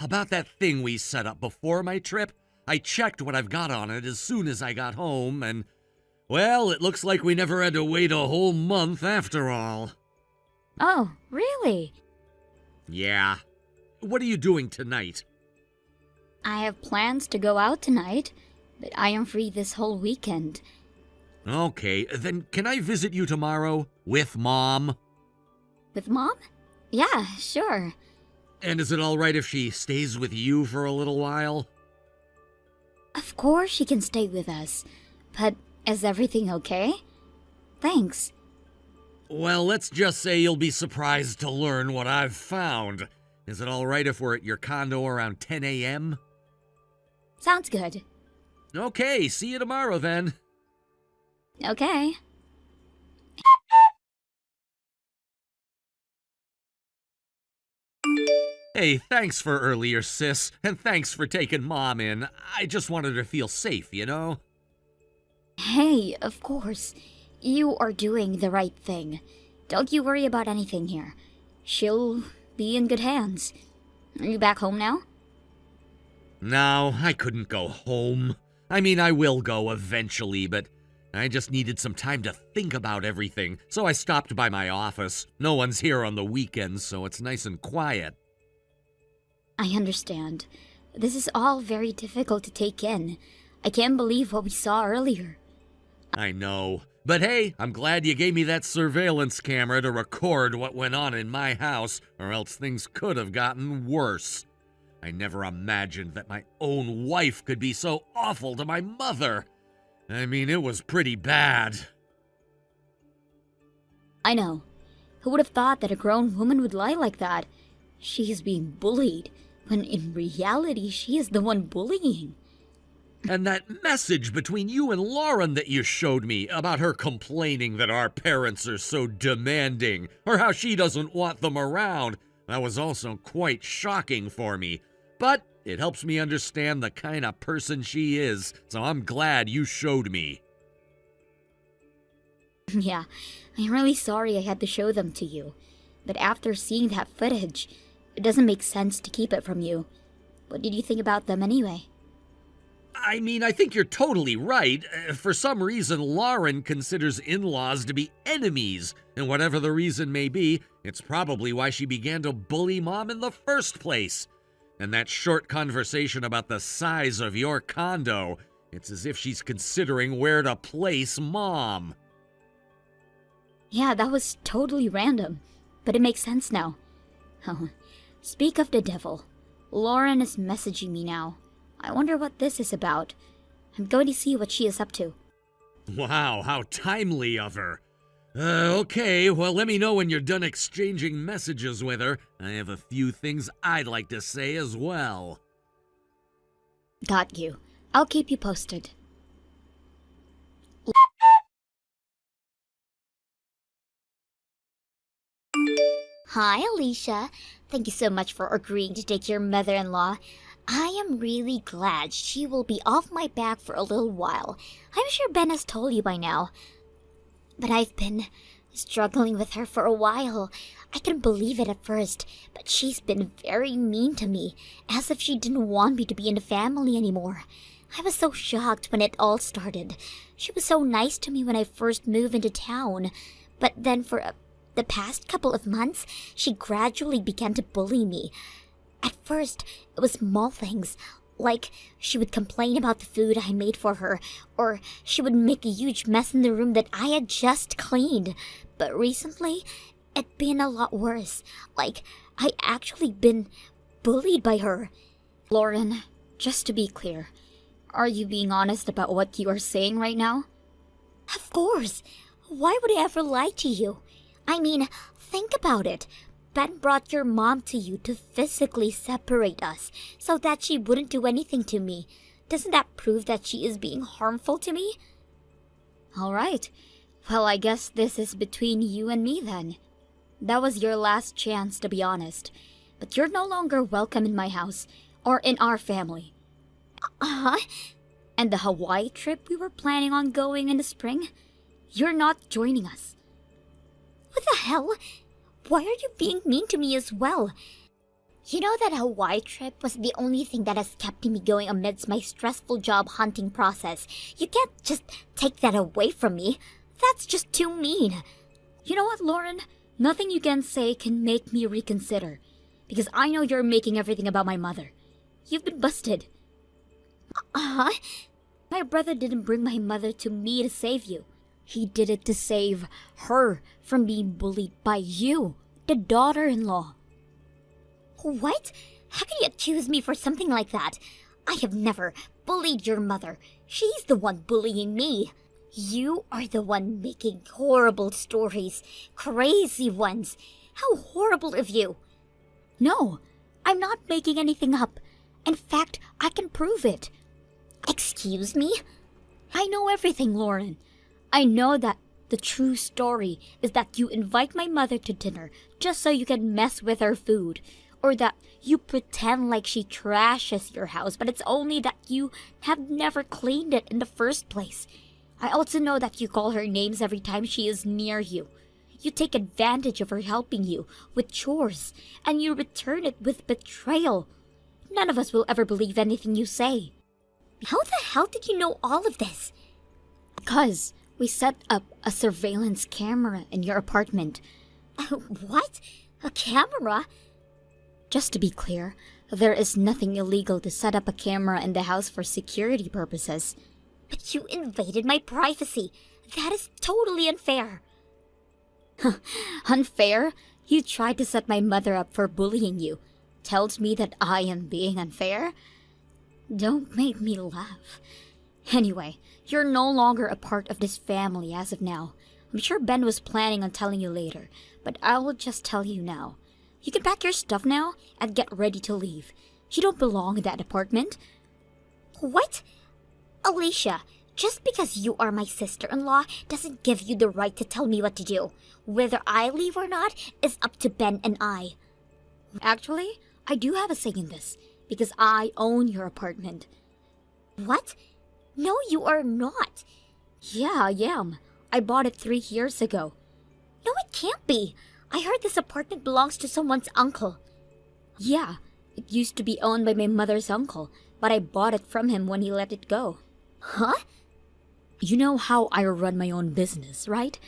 About that thing we set up before my trip, I checked what I've got on it as soon as I got home, and, well, it looks like we never had to wait a whole month after all. Oh, really? Yeah. What are you doing tonight? I have plans to go out tonight, but I am free this whole weekend. Okay, then can I visit you tomorrow? With Mom? With Mom? Yeah, sure. And is it alright if she stays with you for a little while? Of course she can stay with us. But is everything okay? Thanks. Well, let's just say you'll be surprised to learn what I've found. Is it alright if we're at your condo around 10 a.m.? Sounds good. Okay, see you tomorrow then. Okay. Hey, thanks for earlier, sis, and thanks for taking Mom in. I just wanted her to feel safe, you know? Hey, of course. You are doing the right thing. Don't you worry about anything here. She'll be in good hands. Are you back home now? No, I couldn't go home. I mean, I will go eventually, but I just needed some time to think about everything, so I stopped by my office. No one's here on the weekends, so it's nice and quiet. I understand. This is all very difficult to take in. I can't believe what we saw earlier. I know. But hey, I'm glad you gave me that surveillance camera to record what went on in my house, or else things could have gotten worse. I never imagined that my own wife could be so awful to my mother. I mean, it was pretty bad. I know. Who would have thought that a grown woman would lie like that? She is being bullied, when in reality she is the one bullying. And that message between you and Lauren that you showed me about her complaining that our parents are so demanding, or how she doesn't want them around, that was also quite shocking for me. But it helps me understand the kind of person she is, so I'm glad you showed me. Yeah, I'm really sorry I had to show them to you. But after seeing that footage, it doesn't make sense to keep it from you. What did you think about them anyway? I mean, I think you're totally right. For some reason, Lauren considers in-laws to be enemies, and whatever the reason may be, it's probably why she began to bully Mom in the first place. And that short conversation about the size of your condo, it's as if she's considering where to place Mom. Yeah, that was totally random, but it makes sense now. Oh, speak of the devil. Lauren is messaging me now. I wonder what this is about. I'm going to see what she is up to. Wow, how timely of her. Okay, well, let me know when you're done exchanging messages with her. I have a few things I'd like to say as well. Got you. I'll keep you posted. Hi, Alicia. Thank you so much for agreeing to take your mother-in-law. I am really glad she will be off my back for a little while. I'm sure Ben has told you by now. But I've been struggling with her for a while. I couldn't believe it at first, but she's been very mean to me, as if she didn't want me to be in the family anymore. I was so shocked when it all started. She was so nice to me when I first moved into town, but then for the past couple of months, she gradually began to bully me. At first, it was small things, like she would complain about the food I made for her, or she would make a huge mess in the room that I had just cleaned. But recently, it's been a lot worse. Like, I actually been bullied by her. Lauren, just to be clear, are you being honest about what you are saying right now? Of course. Why would I ever lie to you? I mean, think about it. Ben brought your mom to you to physically separate us so that she wouldn't do anything to me. Doesn't that prove that she is being harmful to me? All right. Well, I guess this is between you and me then. That was your last chance, to be honest. But you're no longer welcome in my house or in our family. Uh-huh. And the Hawaii trip we were planning on going in the spring? You're not joining us. What the hell? Why are you being mean to me as well? You know that Hawaii trip was the only thing that has kept me going amidst my stressful job hunting process. You can't just take that away from me. That's just too mean. You know what, Lauren? Nothing you can say can make me reconsider. Because I know you're making everything about my mother. You've been busted. Uh-huh. My brother didn't bring my mother to me to save you. He did it to save her from being bullied by you, the daughter-in-law. What? How can you accuse me for something like that? I have never bullied your mother. She's the one bullying me. You are the one making horrible stories. Crazy ones. How horrible of you. No, I'm not making anything up. In fact, I can prove it. Excuse me? I know everything, Lauren. I know that the true story is that you invite my mother to dinner just so you can mess with her food. Or that you pretend like she trashes your house, but it's only that you have never cleaned it in the first place. I also know that you call her names every time she is near you. You take advantage of her helping you with chores, and you return it with betrayal. None of us will ever believe anything you say. How the hell did you know all of this? Because we set up a surveillance camera in your apartment. What? A camera? Just to be clear, there is nothing illegal to set up a camera in the house for security purposes. But you invaded my privacy. That is totally unfair. Unfair? You tried to set my mother up for bullying you. Tells me that I am being unfair? Don't make me laugh. Anyway, you're no longer a part of this family as of now. I'm sure Ben was planning on telling you later, but I will just tell you now. You can pack your stuff now and get ready to leave. You don't belong in that apartment. What? Alicia, just because you are my sister-in-law doesn't give you the right to tell me what to do. Whether I leave or not is up to Ben and I. Actually, I do have a say in this, because I own your apartment. What? No, you are not. Yeah, I am. I bought it 3 years ago. No, it can't be. I heard this apartment belongs to someone's uncle. Yeah, it used to be owned by my mother's uncle, but I bought it from him when he let it go. Huh? You know how I run my own business, right?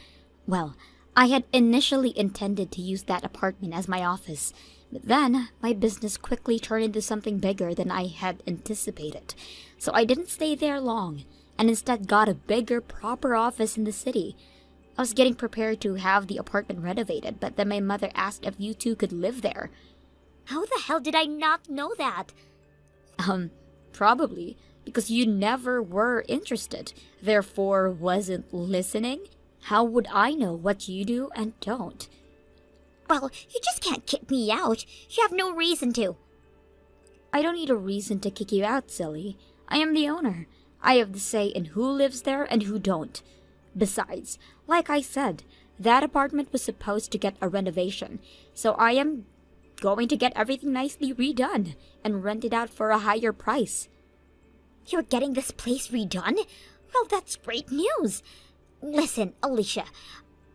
Well, I had initially intended to use that apartment as my office, but then my business quickly turned into something bigger than I had anticipated. So I didn't stay there long, and instead got a bigger, proper office in the city. I was getting prepared to have the apartment renovated, but then my mother asked if you two could live there. How the hell did I not know that? Probably because you never were interested, therefore wasn't listening. How would I know what you do and don't? Well, you just can't kick me out. You have no reason to. I don't need a reason to kick you out, silly. I am the owner. I have the say in who lives there and who don't. Besides, like I said, that apartment was supposed to get a renovation, so I am going to get everything nicely redone and rent it out for a higher price. You're getting this place redone? Well, that's great news. Listen, Alicia,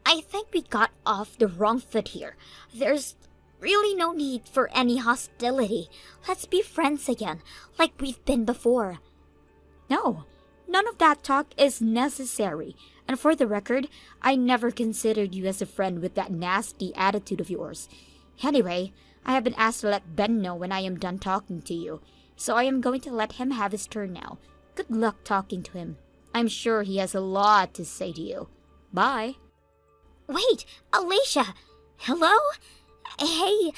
I think we got off the wrong foot here. There's really no need for any hostility. Let's be friends again, like we've been before. No, none of that talk is necessary. And for the record, I never considered you as a friend with that nasty attitude of yours. Anyway, I have been asked to let Ben know when I am done talking to you, so I am going to let him have his turn now. Good luck talking to him. I'm sure he has a lot to say to you. Bye. Wait, Alicia! Hello? Hey,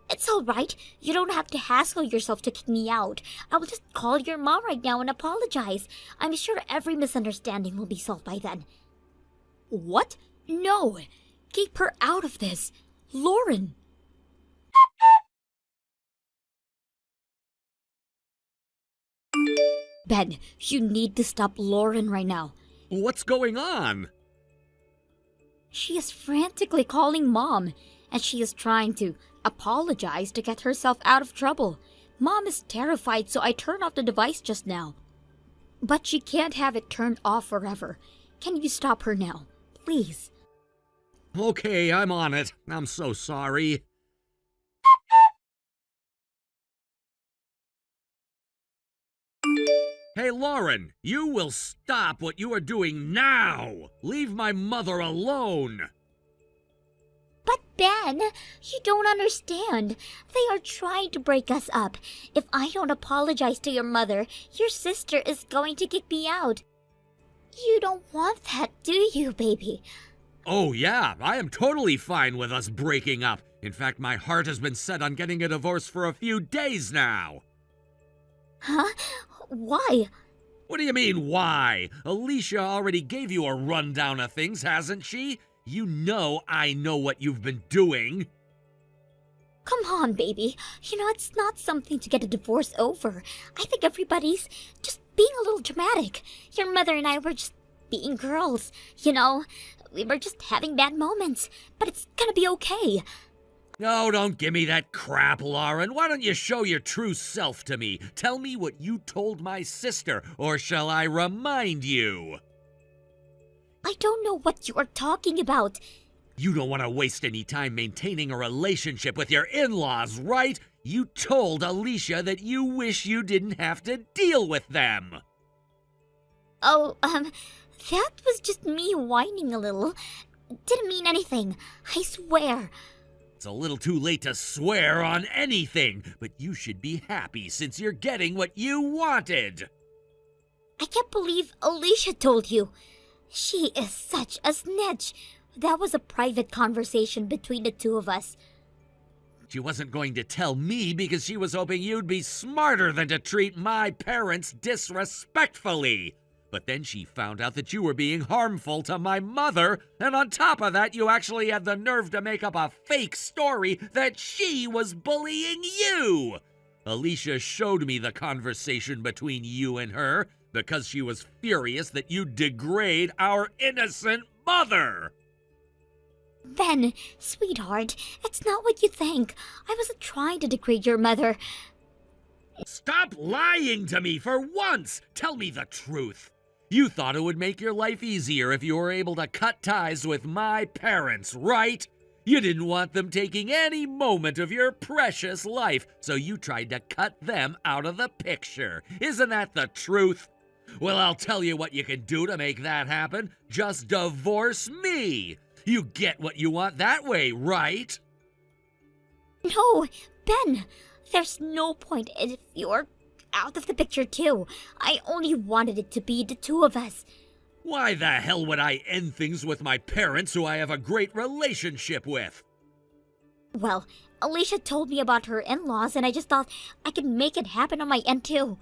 it's alright. You don't have to hassle yourself to kick me out. I will just call your mom right now and apologize. I'm sure every misunderstanding will be solved by then. What? No! Keep her out of this. Lauren! Ben, you need to stop Lauren right now. What's going on? She is frantically calling Mom, and she is trying to apologize to get herself out of trouble. Mom is terrified, so I turned off the device just now. But she can't have it turned off forever. Can you stop her now? Please. Okay, I'm on it. I'm so sorry. Hey, Lauren, you will stop what you are doing now! Leave my mother alone! But Ben, you don't understand. They are trying to break us up. If I don't apologize to your mother, your sister is going to kick me out. You don't want that, do you, baby? Oh yeah, I am totally fine with us breaking up. In fact, my heart has been set on getting a divorce for a few days now. Huh? Why? What do you mean, why? Alicia already gave you a rundown of things, hasn't she? You know I know what you've been doing. Come on, baby. You know, it's not something to get a divorce over. I think everybody's just being a little dramatic. Your mother and I were just being girls. You know, we were just having bad moments. But it's gonna be okay. No, don't give me that crap, Lauren. Why don't you show your true self to me? Tell me what you told my sister, or shall I remind you? I don't know what you are talking about. You don't want to waste any time maintaining a relationship with your in-laws, right? You told Alicia that you wish you didn't have to deal with them. Oh, that was just me whining a little. Didn't mean anything. I swear. It's a little too late to swear on anything, but you should be happy since you're getting what you wanted. I can't believe Alicia told you. She is such a snitch. That was a private conversation between the two of us. She wasn't going to tell me because she was hoping you'd be smarter than to treat my parents disrespectfully. But then she found out that you were being harmful to my mother, and on top of that, you actually had the nerve to make up a fake story that she was bullying you. Alicia showed me the conversation between you and her because she was furious that you degrade our innocent mother. Ben, sweetheart, it's not what you think. I wasn't trying to degrade your mother. Stop lying to me for once! Tell me the truth. You thought it would make your life easier if you were able to cut ties with my parents, right? You didn't want them taking any moment of your precious life, so you tried to cut them out of the picture. Isn't that the truth? Well, I'll tell you what you can do to make that happen. Just divorce me. You get what you want that way, right? No, Ben, there's no point if you're out of the picture too. I only wanted it to be the two of us. Why the hell would I end things with my parents who I have a great relationship with? Well, Alicia told me about her in-laws and I just thought I could make it happen on my end too.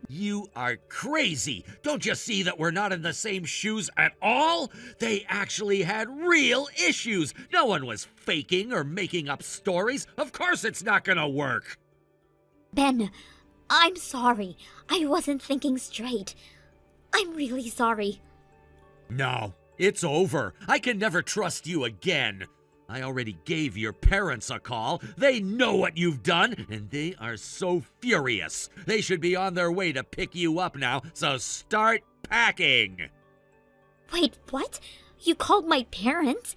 You are crazy. Don't you see that we're not in the same shoes at all? They actually had real issues. No one was faking or making up stories. Of course it's not gonna work. Ben, I'm sorry. I wasn't thinking straight. I'm really sorry. No, it's over. I can never trust you again. I already gave your parents a call. They know what you've done, and they are so furious. They should be on their way to pick you up now, so start packing. Wait, what? You called my parents?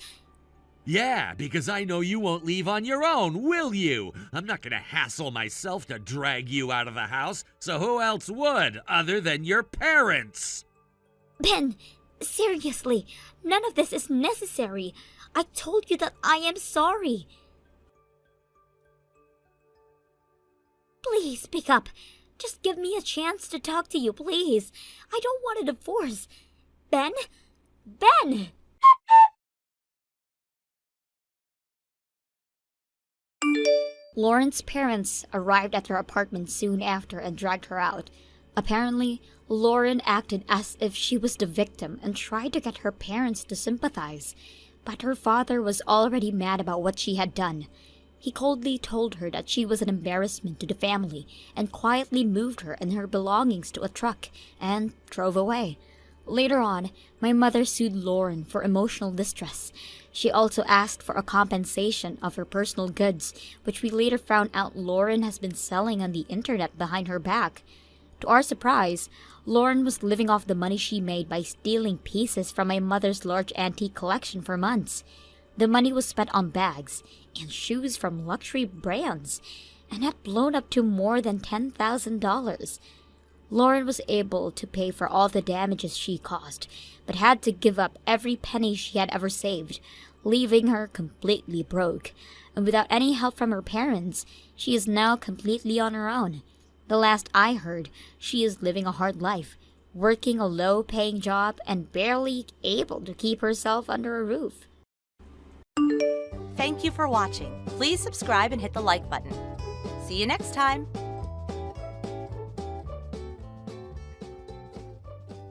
Yeah, because I know you won't leave on your own, will you? I'm not gonna hassle myself to drag you out of the house, so who else would, other than your parents? Ben, seriously, none of this is necessary. I told you that I am sorry. Please pick up. Just give me a chance to talk to you, please. I don't want a divorce. Ben? Ben! Lauren's parents arrived at her apartment soon after and dragged her out. Apparently, Lauren acted as if she was the victim and tried to get her parents to sympathize. But her father was already mad about what she had done. He coldly told her that she was an embarrassment to the family and quietly moved her and her belongings to a truck and drove away. Later on, my mother sued Lauren for emotional distress. She also asked for a compensation of her personal goods, which we later found out Lauren has been selling on the internet behind her back. To our surprise, Lauren was living off the money she made by stealing pieces from my mother's large antique collection for months. The money was spent on bags and shoes from luxury brands, and had blown up to more than $10,000. Lauren was able to pay for all the damages she caused, but had to give up every penny she had ever saved, leaving her completely broke. And without any help from her parents, she is now completely on her own. The last I heard, she is living a hard life, working a low-paying job and barely able to keep herself under a roof. Thank you for watching. Please subscribe and hit the like button. See you next time.